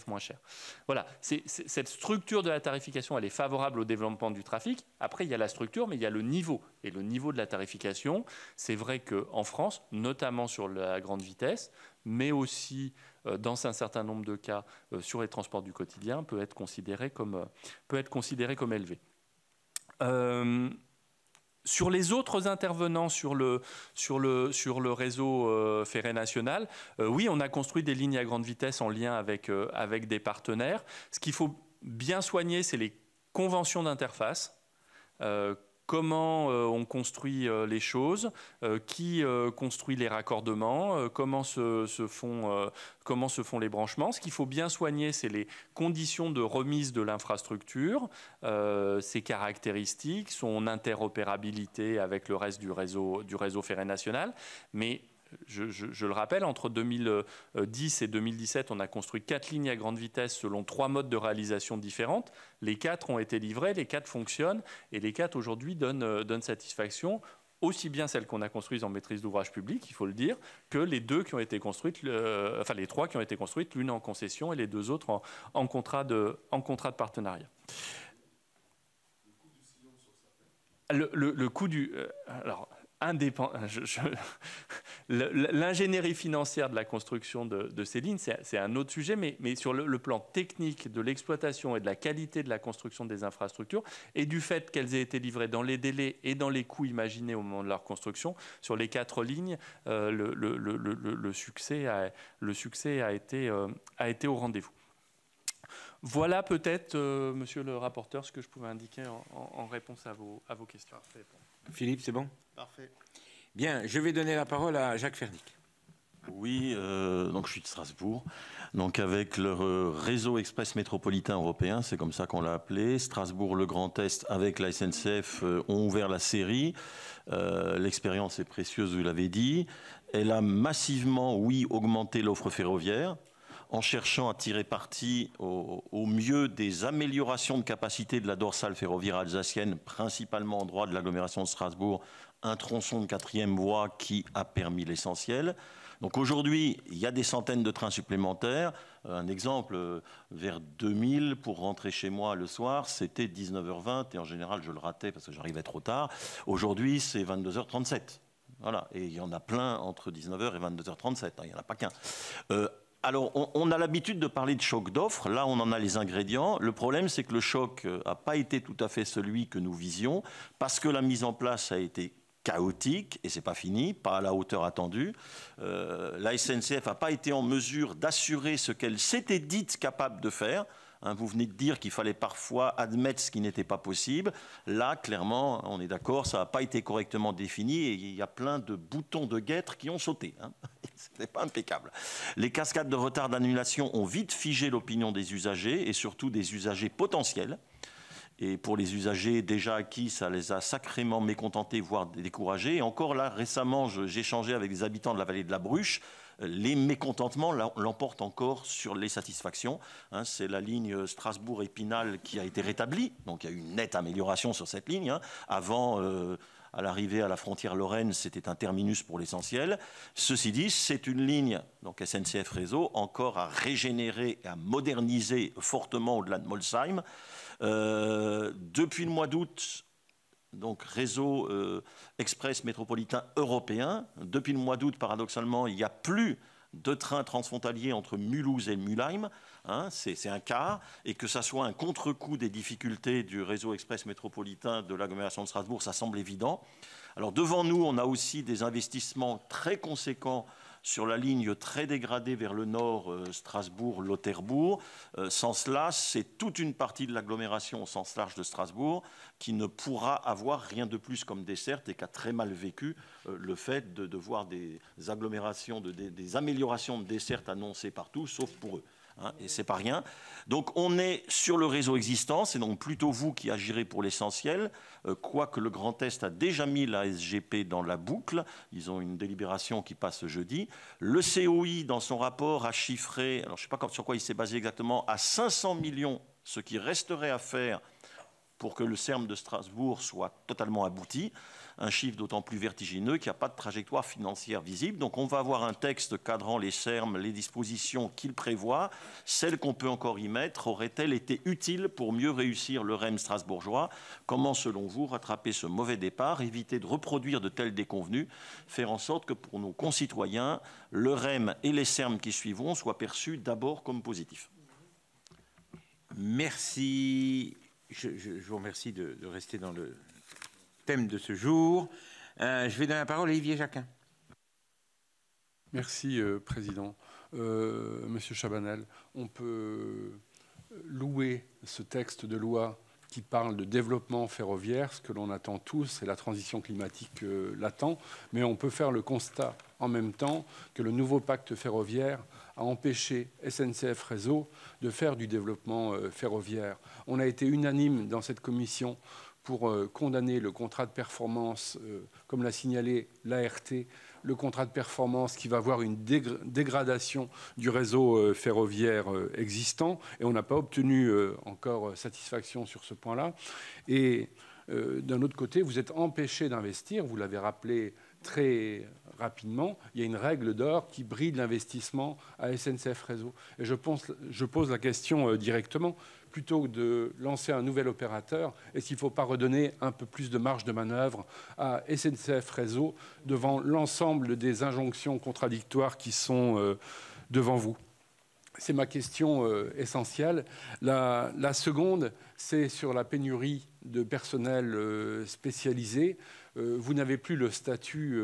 moins chers. Voilà, cette structure de la tarification, elle est favorable au développement du trafic. Après, il y a la structure, mais il y a le niveau. Et le niveau de la tarification, c'est vrai qu'en France, notamment sur la grande vitesse, mais aussi dans un certain nombre de cas sur les transports du quotidien, peut être considéré comme élevé. Sur les autres intervenants sur le réseau ferré national, oui, on a construit des lignes à grande vitesse en lien avec des partenaires. Ce qu'il faut bien soigner, c'est les conventions d'interface. Comment on construit les choses, qui construit les raccordements, comment se font les branchements. Ce qu'il faut bien soigner, c'est les conditions de remise de l'infrastructure, ses caractéristiques, son interopérabilité avec le reste du réseau ferré national. Mais je le rappelle, entre 2010 et 2017, on a construit 4 lignes à grande vitesse selon 3 modes de réalisation différentes. Les 4 ont été livrées, les 4 fonctionnent et les 4 aujourd'hui donnent satisfaction, aussi bien celles qu'on a construites en maîtrise d'ouvrage public, il faut le dire, que les 2 qui ont été construites, les 3 qui ont été construites, l'une en concession et les 2 autres en contrat de partenariat. Le coût du sillon sur Sapin. Le coût du... alors, l'ingénierie financière de la construction de ces lignes, c'est un autre sujet, mais sur le plan technique de l'exploitation et de la qualité de la construction des infrastructures et du fait qu'elles aient été livrées dans les délais et dans les coûts imaginés au moment de leur construction, sur les 4 lignes, le succès a été au rendez-vous. Voilà peut-être, monsieur le rapporteur, ce que je pouvais indiquer en réponse à vos questions. Parfait. Philippe, c'est bon? Parfait. Bien, je vais donner la parole à Jacques Fernic. Oui, donc je suis de Strasbourg. Donc avec le réseau express métropolitain européen, c'est comme ça qu'on l'a appelé, Strasbourg-le Grand Est avec la SNCF ont ouvert la série. L'expérience est précieuse, vous l'avez dit. Elle a massivement, oui, augmenté l'offre ferroviaire en cherchant à tirer parti au mieux des améliorations de capacité de la dorsale ferroviaire alsacienne, principalement en droit de l'agglomération de Strasbourg, un tronçon de 4e voie qui a permis l'essentiel. Donc aujourd'hui, il y a des centaines de trains supplémentaires. Un exemple, vers 2000, pour rentrer chez moi le soir, c'était 19h20 et en général, je le ratais parce que j'arrivais trop tard. Aujourd'hui, c'est 22h37. Voilà, et il y en a plein entre 19h et 22h37, il n'y en a pas qu'un. Alors, on a l'habitude de parler de choc d'offres. Là, on en a les ingrédients. Le problème, c'est que le choc n'a pas été tout à fait celui que nous visions, parce que la mise en place a été chaotique, et c'est pas fini, pas à la hauteur attendue. La SNCF n'a pas été en mesure d'assurer ce qu'elle s'était dite capable de faire. Vous venez de dire qu'il fallait parfois admettre ce qui n'était pas possible. Là, clairement, on est d'accord, ça n'a pas été correctement défini et il y a plein de boutons de guêtre qui ont sauté. Ce n'est pas impeccable. Les cascades de retard d'annulation ont vite figé l'opinion des usagers et surtout des usagers potentiels. Et pour les usagers déjà acquis, ça les a sacrément mécontentés, voire découragés. Et encore là, récemment, j'ai échangé avec des habitants de la vallée de la Bruche. Les mécontentements l'emportent encore sur les satisfactions. C'est la ligne Strasbourg-Épinal qui a été rétablie. Donc il y a eu une nette amélioration sur cette ligne. Avant, à l'arrivée à la frontière lorraine, c'était un terminus pour l'essentiel. Ceci dit, c'est une ligne, donc SNCF Réseau, encore à régénérer et à moderniser fortement au-delà de Molsheim. Depuis le mois d'août, donc réseau express métropolitain européen, depuis le mois d'août, paradoxalement, il n'y a plus de trains transfrontaliers entre Mulhouse et Mülheim, c'est un quart, et que ça soit un contre-coup des difficultés du réseau express métropolitain de l'agglomération de Strasbourg, ça semble évident. Alors devant nous, on a aussi des investissements très conséquents sur la ligne très dégradée vers le nord, Strasbourg-Lauterbourg. Sans cela, c'est toute une partie de l'agglomération au sens large de Strasbourg qui ne pourra avoir rien de plus comme desserte et qui a très mal vécu le fait de voir des agglomérations, des améliorations de desserte annoncées partout, sauf pour eux. Et c'est pas rien. Donc on est sur le réseau existant, c'est donc plutôt vous qui agirez pour l'essentiel, quoique le Grand Est a déjà mis la SGP dans la boucle, ils ont une délibération qui passe jeudi. Le COI, dans son rapport, a chiffré, alors je ne sais pas sur quoi il s'est basé exactement, à 500 millions ce qui resterait à faire pour que le SERM de Strasbourg soit totalement abouti. Un chiffre d'autant plus vertigineux qu'il n'y a pas de trajectoire financière visible. Donc on va avoir un texte cadrant les SERM, les dispositions qu'il prévoit. Celles qu'on peut encore y mettre auraient-elles été utiles pour mieux réussir le REM strasbourgeois? Comment, selon vous, rattraper ce mauvais départ, éviter de reproduire de telles déconvenues, faire en sorte que pour nos concitoyens, le REM et les SERM qui suivront soient perçus d'abord comme positifs? Merci. Je vous remercie de rester dans le thème de ce jour. Je vais donner la parole à Olivier Jacquin. Merci, Président. Monsieur Chabanel, on peut louer ce texte de loi qui parle de développement ferroviaire. Ce que l'on attend tous, c'est la transition climatique l'attend. Mais on peut faire le constat en même temps que le nouveau pacte ferroviaire a empêché SNCF Réseau de faire du développement ferroviaire. On a été unanime dans cette commission pour condamner le contrat de performance, comme l'a signalé l'ART, le contrat de performance qui va avoir une dégradation du réseau ferroviaire existant. Et on n'a pas obtenu encore satisfaction sur ce point-là. Et d'un autre côté, vous êtes empêché d'investir, vous l'avez rappelé très rapidement, il y a une règle d'or qui bride l'investissement à SNCF Réseau. Et je pose la question directement. Plutôt que de lancer un nouvel opérateur, est-ce qu'il ne faut pas redonner un peu plus de marge de manœuvre à SNCF Réseau devant l'ensemble des injonctions contradictoires qui sont devant vous? C'est ma question essentielle. La seconde, c'est sur la pénurie de personnel spécialisé. Vous n'avez plus le statut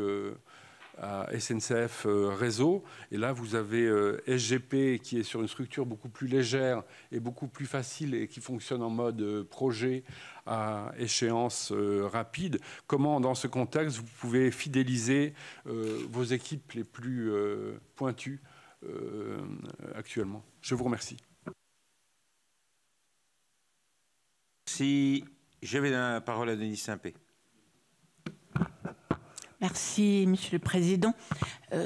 à SNCF Réseau. Et là, vous avez SGP qui est sur une structure beaucoup plus légère et beaucoup plus facile et qui fonctionne en mode projet à échéance rapide. Comment, dans ce contexte, vous pouvez fidéliser vos équipes les plus pointues actuellement? Je vous remercie. Si je vais donner la parole à Denis Saint-Pé. Merci, Monsieur le Président.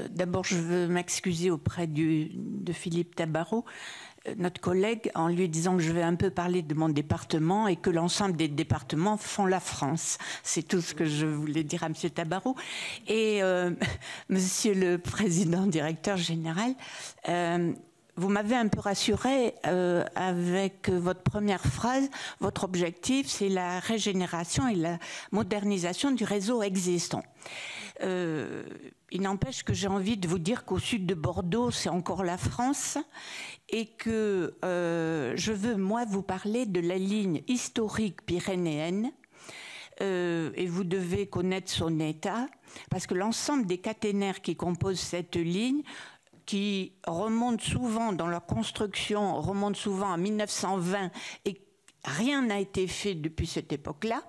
D'abord, je veux m'excuser auprès de Philippe Tabarot, notre collègue, en lui disant que je vais un peu parler de mon département et que l'ensemble des départements font la France. C'est tout ce que je voulais dire à Monsieur Tabarot. Et Monsieur le Président, directeur général, vous m'avez un peu rassuré avec votre première phrase. Votre objectif, c'est la régénération et la modernisation du réseau existant. Il n'empêche que j'ai envie de vous dire qu'au sud de Bordeaux, c'est encore la France et que je veux, moi, vous parler de la ligne historique pyrénéenne. Et vous devez connaître son état parce que l'ensemble des caténaires qui composent cette ligne, qui remontent souvent dans leur construction, remontent souvent à 1920 et rien n'a été fait depuis cette époque-là.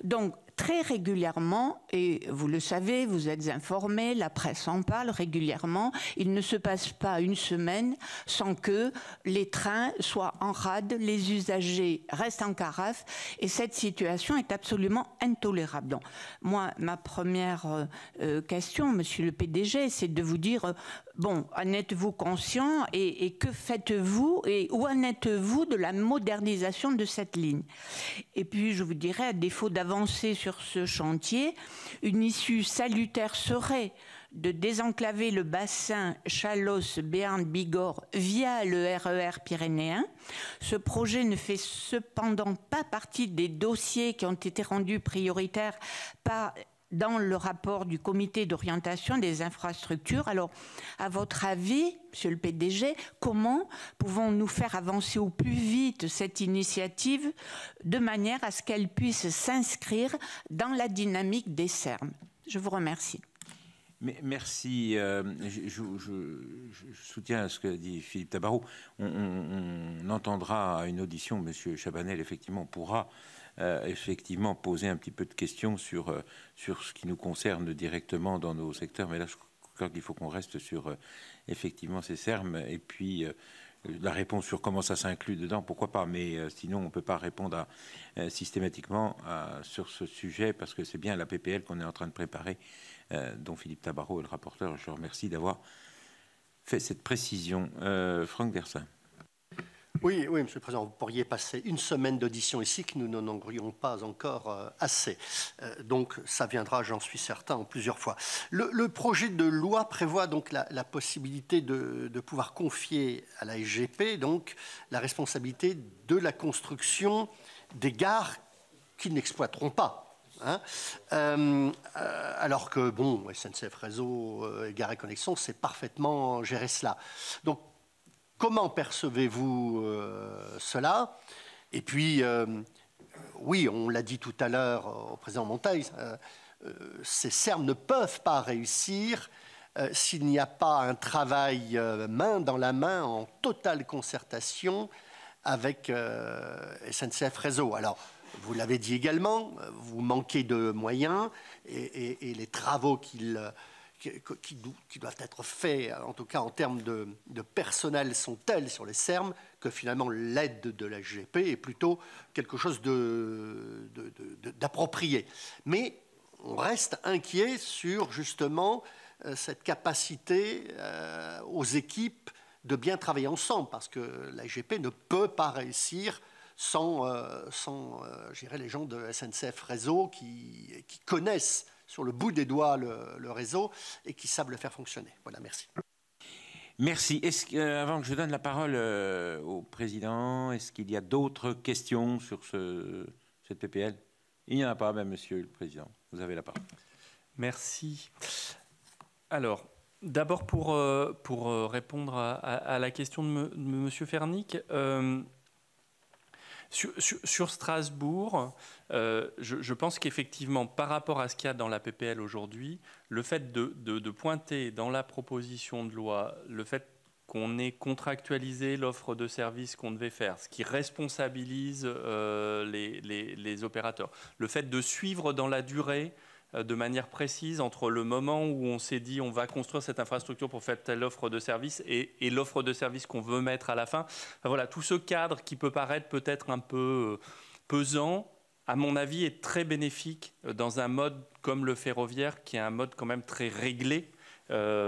Donc, très régulièrement, et vous le savez, vous êtes informés, la presse en parle régulièrement, il ne se passe pas une semaine sans que les trains soient en rade, les usagers restent en carafe, et cette situation est absolument intolérable. Donc, moi, ma première question, monsieur le PDG, c'est de vous dire, bon, en êtes-vous conscient et que faites-vous et où en êtes-vous de la modernisation de cette ligne? Et puis, je vous dirais, à défaut d'avancer sur ce chantier, une issue salutaire serait de désenclaver le bassin Chalosse-Béarn-Bigorre via le RER pyrénéen. Ce projet ne fait cependant pas partie des dossiers qui ont été rendus prioritaires dans le rapport du comité d'orientation des infrastructures. Alors, à votre avis, monsieur le PDG, comment pouvons-nous faire avancer au plus vite cette initiative de manière à ce qu'elle puisse s'inscrire dans la dynamique des SERM? Je vous remercie. Merci. Je soutiens ce que dit Philippe Tabarot. On entendra à une audition, monsieur Chabanel, effectivement, pourra effectivement poser un petit peu de questions sur ce qui nous concerne directement dans nos secteurs. Mais là, je crois qu'il faut qu'on reste sur effectivement ces SERM et puis la réponse sur comment ça s'inclut dedans, pourquoi pas. Mais sinon, on ne peut pas répondre systématiquement sur ce sujet parce que c'est bien la PPL qu'on est en train de préparer, dont Philippe Tabarot est le rapporteur. Je remercie d'avoir fait cette précision. Franck Dersin. Oui, Monsieur le Président, vous pourriez passer une semaine d'audition ici que nous n'en aurions pas encore assez. Donc, ça viendra, j'en suis certain, en plusieurs fois. Le projet de loi prévoit donc la possibilité de pouvoir confier à la SGP donc, la responsabilité de la construction des gares qu'ils n'exploiteront pas. Hein, alors que, bon, SNCF Réseau et Gares & Connexions, c'est parfaitement gérer cela. Donc, comment percevez-vous cela? Et puis, oui, on l'a dit tout à l'heure au président Monteil, ces SERM ne peuvent pas réussir s'il n'y a pas un travail main dans la main, en totale concertation avec SNCF Réseau. Alors, vous l'avez dit également, vous manquez de moyens et les travaux qui doivent être faits, en tout cas en termes de personnel, sont tels sur les SERM que finalement l'aide de la SGP est plutôt quelque chose d'approprié. Mais on reste inquiet sur justement cette capacité aux équipes de bien travailler ensemble, parce que la SGP ne peut pas réussir sans je dirais, les gens de SNCF Réseau qui connaissent sur le bout des doigts le réseau et qui savent le faire fonctionner. Voilà, merci. Merci. Avant que je donne la parole au président, est-ce qu'il y a d'autres questions sur cette PPL? Il n'y en a pas, même monsieur le président. Vous avez la parole. Merci. Alors, d'abord pour répondre à la question de monsieur Fernic, sur Strasbourg, je pense qu'effectivement, par rapport à ce qu'il y a dans la PPL aujourd'hui, le fait de pointer dans la proposition de loi le fait qu'on ait contractualisé l'offre de service qu'on devait faire, ce qui responsabilise les opérateurs, le fait de suivre dans la durée de manière précise entre le moment où on s'est dit on va construire cette infrastructure pour faire telle offre de service et l'offre de service qu'on veut mettre à la fin. Enfin, voilà, tout ce cadre qui peut paraître peut-être un peu pesant, à mon avis, est très bénéfique dans un mode comme le ferroviaire, qui est un mode quand même très réglé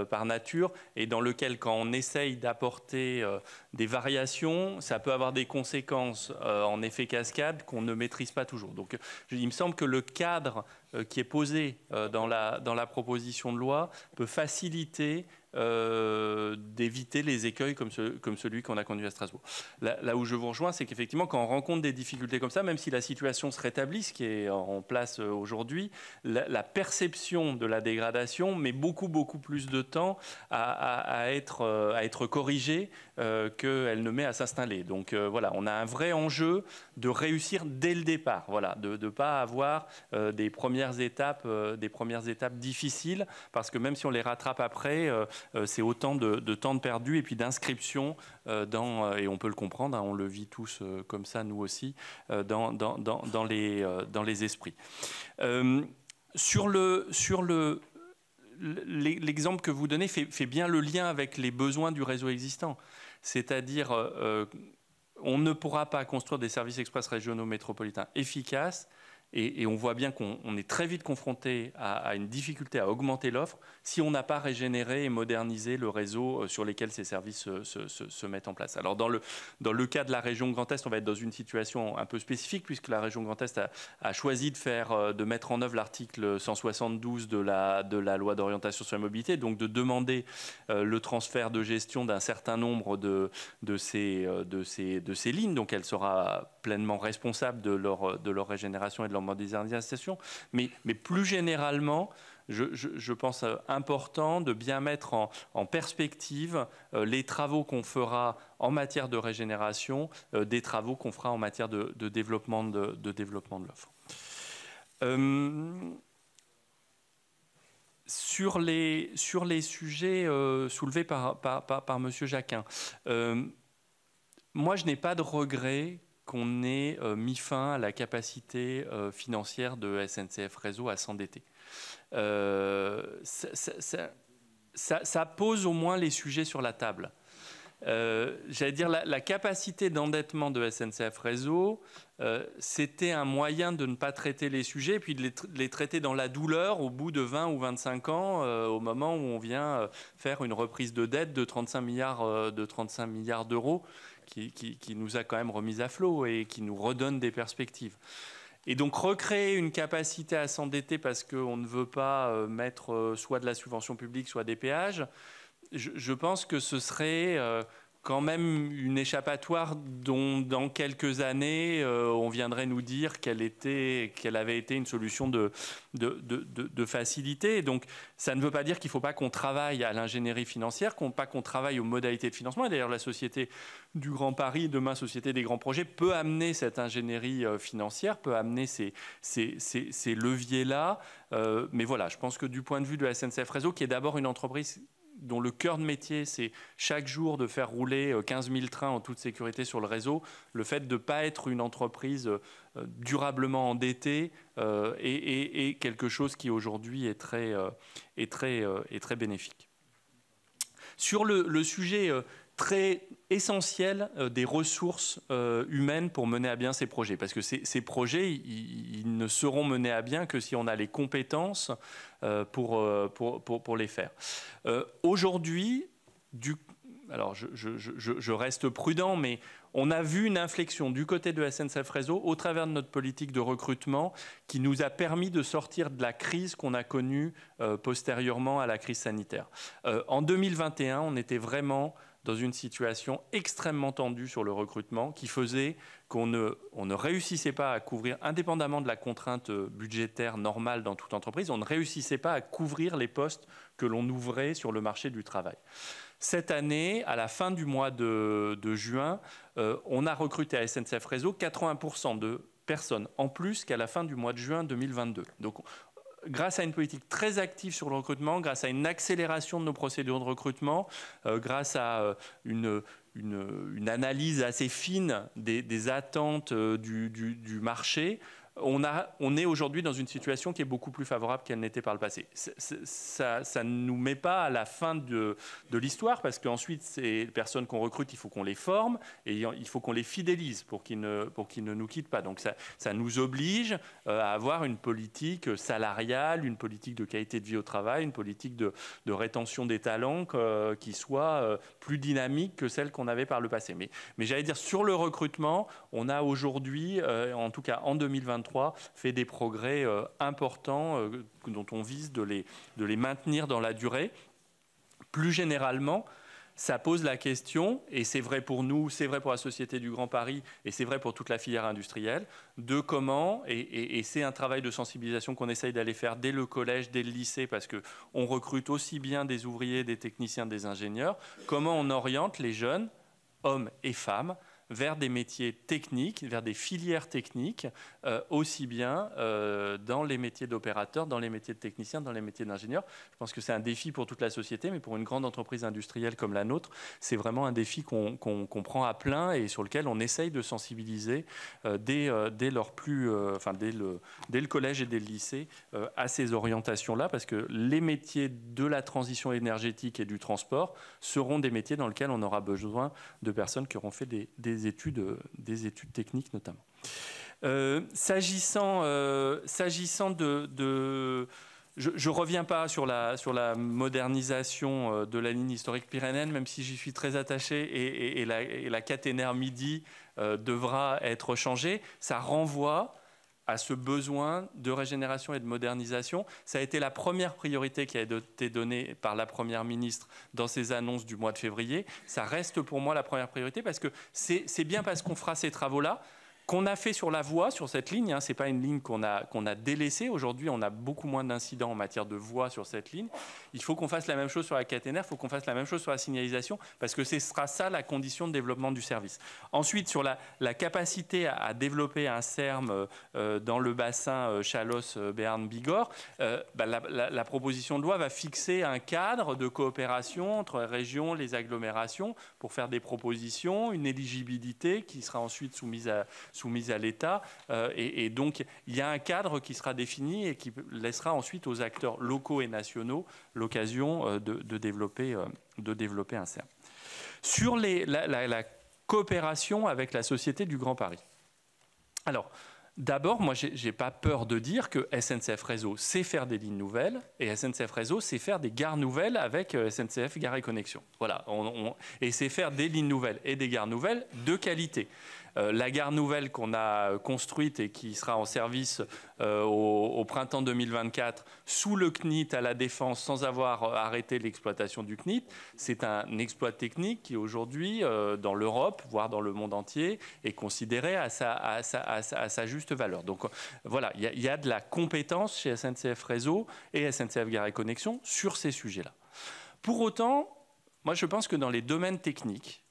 par nature, et dans lequel, quand on essaye d'apporter des variations, ça peut avoir des conséquences en effet cascade qu'on ne maîtrise pas toujours. Donc, il me semble que le cadre qui est posé dans la proposition de loi peut faciliter d'éviter les écueils comme celui qu'on a conduit à Strasbourg. Là où je vous rejoins, c'est qu'effectivement, quand on rencontre des difficultés comme ça, même si la situation se rétablit, ce qui est en place aujourd'hui, la perception de la dégradation met beaucoup plus de temps à être corrigée qu'elle ne met à s'installer. Donc voilà, on a un vrai enjeu de réussir dès le départ, voilà, de ne pas avoir des premières étapes difficiles, parce que même si on les rattrape après, c'est autant de temps de perdu et puis d'inscription et on peut le comprendre, hein, on le vit tous comme ça, nous aussi, dans les esprits. Sur l'exemple que vous donnez fait bien le lien avec les besoins du réseau existant. C'est-à-dire, on ne pourra pas construire des services express régionaux métropolitains efficaces, et on voit bien qu'on est très vite confronté à une difficulté à augmenter l'offre si on n'a pas régénéré et modernisé le réseau sur lesquels ces services se mettent en place. Alors dans le cas de la région Grand Est, on va être dans une situation un peu spécifique, puisque la région Grand Est a choisi de mettre en œuvre l'article 172 de la loi d'orientation sur la mobilité, donc de demander le transfert de gestion d'un certain nombre de ces lignes. Donc elle sera pleinement responsable de leur régénération et de leur modernisation. Mais plus généralement, je pense important de bien mettre en perspective les travaux qu'on fera en matière de régénération, des travaux qu'on fera en matière de développement de l'offre. Sur les sujets soulevés par M. Jacquin, moi je n'ai pas de regret qu'on ait mis fin à la capacité financière de SNCF Réseau à s'endetter. Ça pose au moins les sujets sur la table. J'allais dire, la capacité d'endettement de SNCF Réseau, c'était un moyen de ne pas traiter les sujets, puis de les traiter dans la douleur au bout de 20 ou 25 ans, au moment où on vient faire une reprise de dette de 35 milliards d'euros, qui nous a quand même remis à flot et qui nous redonne des perspectives. Et donc recréer une capacité à s'endetter parce qu'on ne veut pas mettre soit de la subvention publique, soit des péages, je pense que ce serait quand même une échappatoire dont dans quelques années on viendrait nous dire qu'elle avait été une solution de facilité. Donc ça ne veut pas dire qu'il ne faut pas qu'on travaille à l'ingénierie financière, pas qu'on travaille aux modalités de financement. Et d'ailleurs la Société du Grand Paris, demain Société des Grands Projets, peut amener cette ingénierie financière, peut amener ces leviers-là. Mais voilà, je pense que du point de vue de la SNCF Réseau, qui est d'abord une entreprise dont le cœur de métier, c'est chaque jour de faire rouler 15 000 trains en toute sécurité sur le réseau, le fait de ne pas être une entreprise durablement endettée est quelque chose qui aujourd'hui est très bénéfique. Sur le sujet très essentiel des ressources humaines pour mener à bien ces projets. Parce que ces projets, ils ne seront menés à bien que si on a les compétences pour les faire. Aujourd'hui, alors je reste prudent, mais on a vu une inflexion du côté de SNCF Réseau au travers de notre politique de recrutement qui nous a permis de sortir de la crise qu'on a connue postérieurement à la crise sanitaire. En 2021, on était vraiment dans une situation extrêmement tendue sur le recrutement qui faisait qu'on ne réussissait pas à couvrir, indépendamment de la contrainte budgétaire normale dans toute entreprise, on ne réussissait pas à couvrir les postes que l'on ouvrait sur le marché du travail. Cette année, à la fin du mois de juin, on a recruté à SNCF Réseau 80% de personnes en plus qu'à la fin du mois de juin 2022. Donc, grâce à une politique très active sur le recrutement, grâce à une accélération de nos procédures de recrutement, grâce à une analyse assez fine des attentes du marché, on est aujourd'hui dans une situation qui est beaucoup plus favorable qu'elle n'était par le passé. Ça ne nous met pas à la fin de l'histoire, parce qu'ensuite, ces personnes qu'on recrute, il faut qu'on les forme et il faut qu'on les fidélise pour qu'ils ne nous quittent pas. Donc ça nous oblige à avoir une politique salariale, une politique de qualité de vie au travail, une politique de rétention des talents qui soit plus dynamique que celle qu'on avait par le passé. Mais j'allais dire, sur le recrutement, on a aujourd'hui, en tout cas en 2023, fait des progrès importants dont on vise de les maintenir dans la durée. Plus généralement, ça pose la question, et c'est vrai pour nous, c'est vrai pour la Société du Grand Paris, et c'est vrai pour toute la filière industrielle, de comment, et c'est un travail de sensibilisation qu'on essaye d'aller faire dès le collège, dès le lycée, parce qu'on recrute aussi bien des ouvriers, des techniciens, des ingénieurs, comment on oriente les jeunes, hommes et femmes, vers des métiers techniques, vers des filières techniques, aussi bien dans les métiers d'opérateurs, dans les métiers de techniciens, dans les métiers d'ingénieurs. Je pense que c'est un défi pour toute la société, mais pour une grande entreprise industrielle comme la nôtre, c'est vraiment un défi qu'on prend à plein et sur lequel on essaye de sensibiliser dès le collège et dès le lycée à ces orientations-là, parce que les métiers de la transition énergétique et du transport seront des métiers dans lesquels on aura besoin de personnes qui auront fait des études techniques notamment. S'agissant de je ne reviens pas sur la modernisation de la ligne historique pyrénéenne, même si j'y suis très attaché, et la caténaire Midi devra être changée. Ça renvoie à ce besoin de régénération et de modernisation. Ça a été la première priorité qui a été donnée par la Première ministre dans ses annonces du mois de février. Ça reste pour moi la première priorité, parce que c'est bien parce qu'on fera ces travaux-là qu'on a fait sur la voie, sur cette ligne, hein. Ce n'est pas une ligne qu'on a délaissée. Aujourd'hui, on a beaucoup moins d'incidents en matière de voie sur cette ligne. Il faut qu'on fasse la même chose sur la caténaire, il faut qu'on fasse la même chose sur la signalisation, parce que ce sera ça la condition de développement du service. Ensuite, sur la capacité à développer un SERM dans le bassin Chalosse-Béarn-Bigorre, la proposition de loi va fixer un cadre de coopération entre les régions, les agglomérations, pour faire des propositions, une éligibilité qui sera ensuite soumise à l'État. Et donc, il y a un cadre qui sera défini et qui laissera ensuite aux acteurs locaux et nationaux l'occasion de développer un CERM. Sur la coopération avec la Société du Grand Paris. Alors, d'abord, moi, je n'ai pas peur de dire que SNCF Réseau sait faire des lignes nouvelles et SNCF Réseau sait faire des gares nouvelles avec SNCF Gares et Connexions. Voilà, et sait faire des lignes nouvelles et des gares nouvelles de qualité. La gare nouvelle qu'on a construite et qui sera en service au printemps 2024 sous le CNIT à la Défense sans avoir arrêté l'exploitation du CNIT, c'est un exploit technique qui aujourd'hui, dans l'Europe, voire dans le monde entier, est considéré à sa juste valeur. Donc voilà, il y a de la compétence chez SNCF Réseau et SNCF Gares et Connexions sur ces sujets-là. Pour autant, moi je pense que dans les domaines techniques,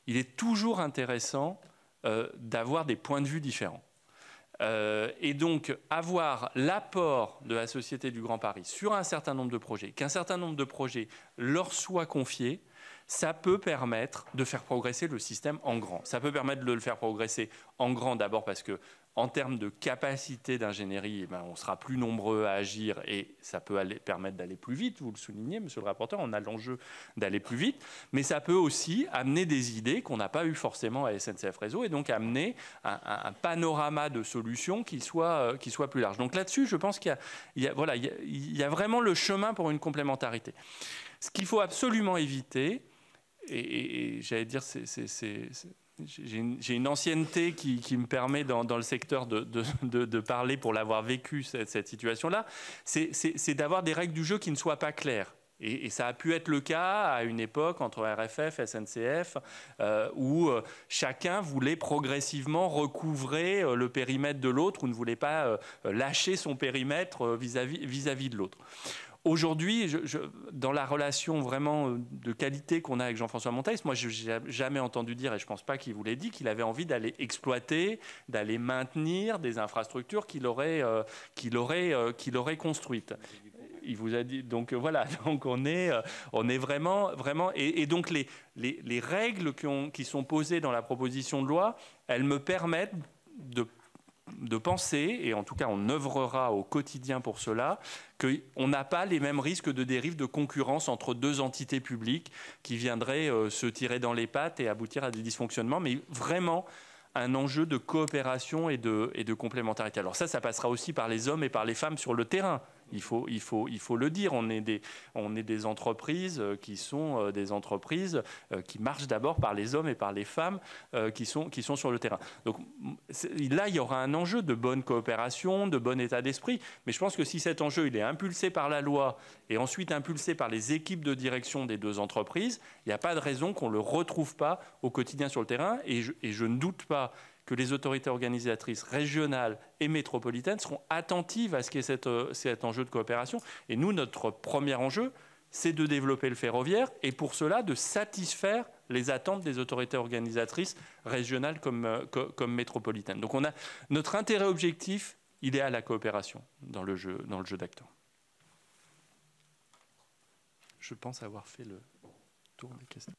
il est toujours intéressant d'avoir des points de vue différents. Et donc, avoir l'apport de la Société du Grand Paris sur un certain nombre de projets, qu'un certain nombre de projets leur soient confiés, ça peut permettre de faire progresser le système en grand. Ça peut permettre de le faire progresser en grand d'abord parce que, en termes de capacité d'ingénierie, on sera plus nombreux à agir et ça peut permettre d'aller plus vite. Vous le soulignez, monsieur le rapporteur, on a l'enjeu d'aller plus vite. Mais ça peut aussi amener des idées qu'on n'a pas eues forcément à SNCF Réseau et donc amener un panorama de solutions qui soit plus large. Donc là-dessus, je pense qu'il y a vraiment le chemin pour une complémentarité. Ce qu'il faut absolument éviter, et j'allais dire, j'ai une ancienneté qui me permet dans le secteur de parler pour l'avoir vécu, cette situation-là, c'est d'avoir des règles du jeu qui ne soient pas claires. Et ça a pu être le cas à une époque entre RFF et SNCF où chacun voulait progressivement recouvrer le périmètre de l'autre ou ne voulait pas lâcher son périmètre vis-à-vis de l'autre. Aujourd'hui, dans la relation vraiment de qualité qu'on a avec Jean-François Monteils, moi, je n'ai jamais entendu dire, et je ne pense pas qu'il vous l'ait dit, qu'il avait envie d'aller exploiter, d'aller maintenir des infrastructures qu'il aurait construites. Il vous a dit, donc voilà, donc on est vraiment, et donc les règles qui sont posées dans la proposition de loi, elles me permettent de penser, et en tout cas on œuvrera au quotidien pour cela, qu'on n'a pas les mêmes risques de dérive de concurrence entre deux entités publiques qui viendraient se tirer dans les pattes et aboutir à des dysfonctionnements, mais vraiment un enjeu de coopération et de complémentarité. Alors ça passera aussi par les hommes et par les femmes sur le terrain. Il faut le dire, on est des entreprises qui sont des entreprises qui marchent d'abord par les hommes et par les femmes qui sont sur le terrain. Donc là, il y aura un enjeu de bonne coopération, de bon état d'esprit. Mais je pense que si cet enjeu il est impulsé par la loi et ensuite impulsé par les équipes de direction des deux entreprises, il n'y a pas de raison qu'on ne le retrouve pas au quotidien sur le terrain. Et je ne doute pas que les autorités organisatrices régionales et métropolitaines seront attentives à ce qu'est cet enjeu de coopération. Et nous, notre premier enjeu, c'est de développer le ferroviaire et pour cela, de satisfaire les attentes des autorités organisatrices régionales comme métropolitaines. Donc notre intérêt objectif, il est à la coopération dans le jeu d'acteurs. Je pense avoir fait le tour des questions.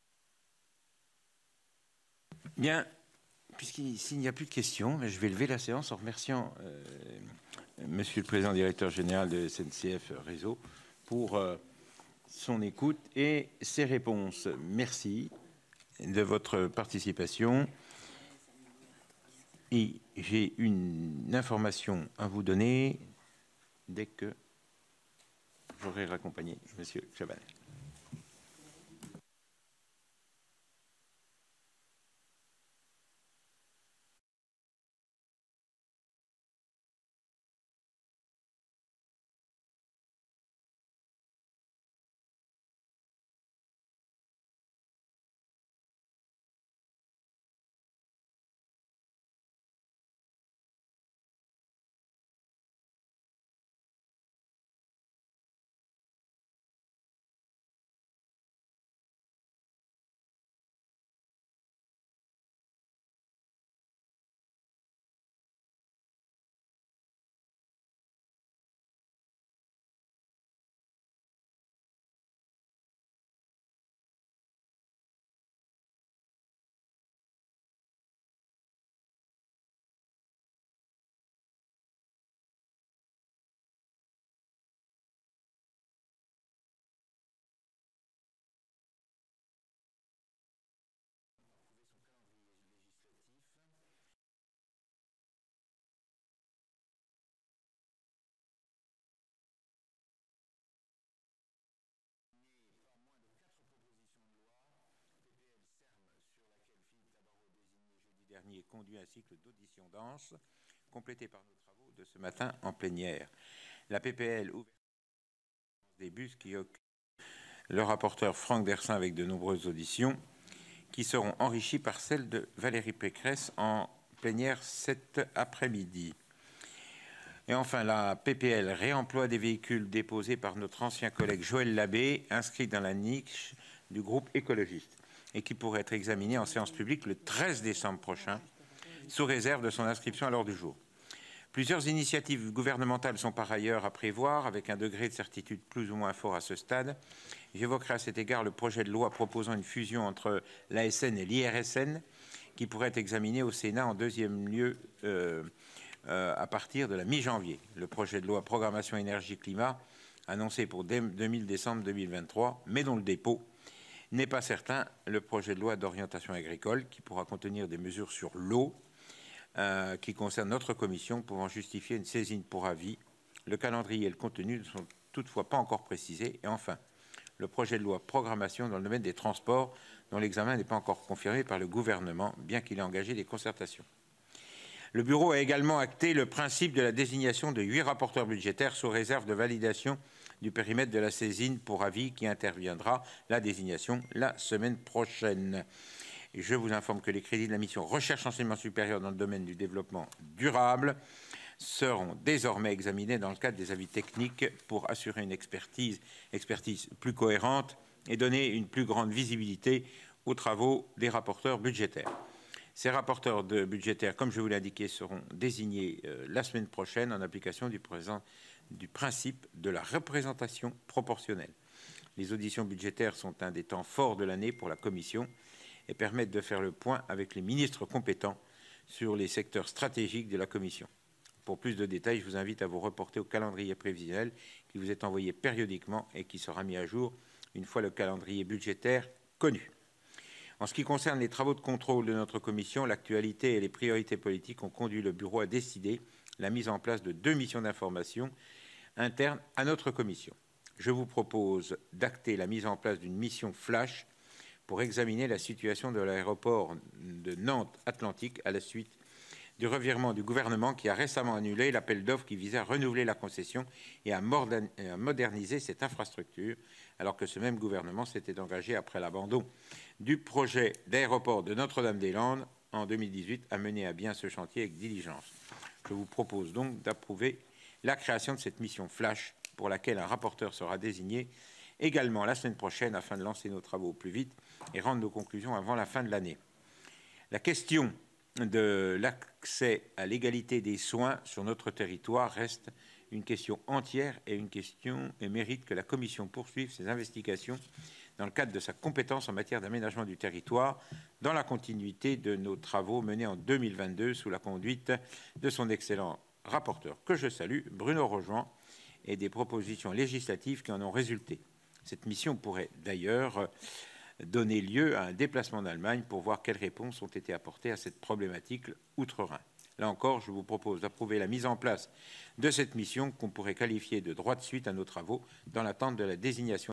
Bien. S'il n'y a plus de questions, je vais lever la séance en remerciant Monsieur le Président Directeur Général de SNCF Réseau pour son écoute et ses réponses. Merci de votre participation. Et j'ai une information à vous donner dès que j'aurai raccompagné Monsieur Chabanel. Dernier conduit un cycle d'auditions denses, complété par nos travaux de ce matin en plénière. La PPL ouvre des bus qui occupent le rapporteur Franck Dersin avec de nombreuses auditions qui seront enrichies par celles de Valérie Pécresse en plénière cet après-midi. Et enfin, la PPL réemploi des véhicules déposés par notre ancien collègue Joël Labbé, inscrit dans la niche du groupe écologiste, et qui pourrait être examiné en séance publique le 13 décembre prochain, sous réserve de son inscription à l'ordre du jour. Plusieurs initiatives gouvernementales sont par ailleurs à prévoir, avec un degré de certitude plus ou moins fort à ce stade. J'évoquerai à cet égard le projet de loi proposant une fusion entre l'ASN et l'IRSN, qui pourrait être examiné au Sénat en deuxième lieu à partir de la mi-janvier. Le projet de loi programmation énergie-climat, annoncé pour 2000 décembre 2023, mais dont le dépôt n'est pas certain, le projet de loi d'orientation agricole qui pourra contenir des mesures sur l'eau qui concernent notre commission pouvant justifier une saisine pour avis. Le calendrier et le contenu ne sont toutefois pas encore précisés. Et enfin, le projet de loi programmation dans le domaine des transports dont l'examen n'est pas encore confirmé par le gouvernement, bien qu'il ait engagé des concertations. Le Bureau a également acté le principe de la désignation de 8 rapporteurs budgétaires sous réserve de validation du périmètre de la saisine pour avis qui interviendra, la désignation, la semaine prochaine. Et je vous informe que les crédits de la mission Recherche enseignement supérieur dans le domaine du développement durable seront désormais examinés dans le cadre des avis techniques pour assurer une expertise plus cohérente et donner une plus grande visibilité aux travaux des rapporteurs budgétaires. Ces rapporteurs budgétaires, comme je vous l'ai indiqué, seront désignés la semaine prochaine en application du principe de la représentation proportionnelle. Les auditions budgétaires sont un des temps forts de l'année pour la Commission et permettent de faire le point avec les ministres compétents sur les secteurs stratégiques de la Commission. Pour plus de détails, je vous invite à vous reporter au calendrier prévisionnel qui vous est envoyé périodiquement et qui sera mis à jour une fois le calendrier budgétaire connu. En ce qui concerne les travaux de contrôle de notre commission, l'actualité et les priorités politiques ont conduit le Bureau à décider la mise en place de 2 missions d'information internes à notre commission. Je vous propose d'acter la mise en place d'une mission flash pour examiner la situation de l'aéroport de Nantes-Atlantique à la suite du revirement du gouvernement qui a récemment annulé l'appel d'offres qui visait à renouveler la concession et à moderniser cette infrastructure, alors que ce même gouvernement s'était engagé après l'abandon du projet d'aéroport de Notre-Dame-des-Landes en 2018 à mener à bien ce chantier avec diligence. Je vous propose donc d'approuver la création de cette mission flash pour laquelle un rapporteur sera désigné également la semaine prochaine afin de lancer nos travaux au plus vite et rendre nos conclusions avant la fin de l'année. La question de l'accès à l'égalité des soins sur notre territoire reste une question entière et mérite que la Commission poursuive ses investigations dans le cadre de sa compétence en matière d'aménagement du territoire, dans la continuité de nos travaux menés en 2022 sous la conduite de son excellent rapporteur, que je salue, Bruno Rojoin, et des propositions législatives qui en ont résulté. Cette mission pourrait d'ailleurs donner lieu à un déplacement en Allemagne pour voir quelles réponses ont été apportées à cette problématique outre-Rhin. Là encore, je vous propose d'approuver la mise en place de cette mission qu'on pourrait qualifier de droit de suite à nos travaux dans l'attente de la désignation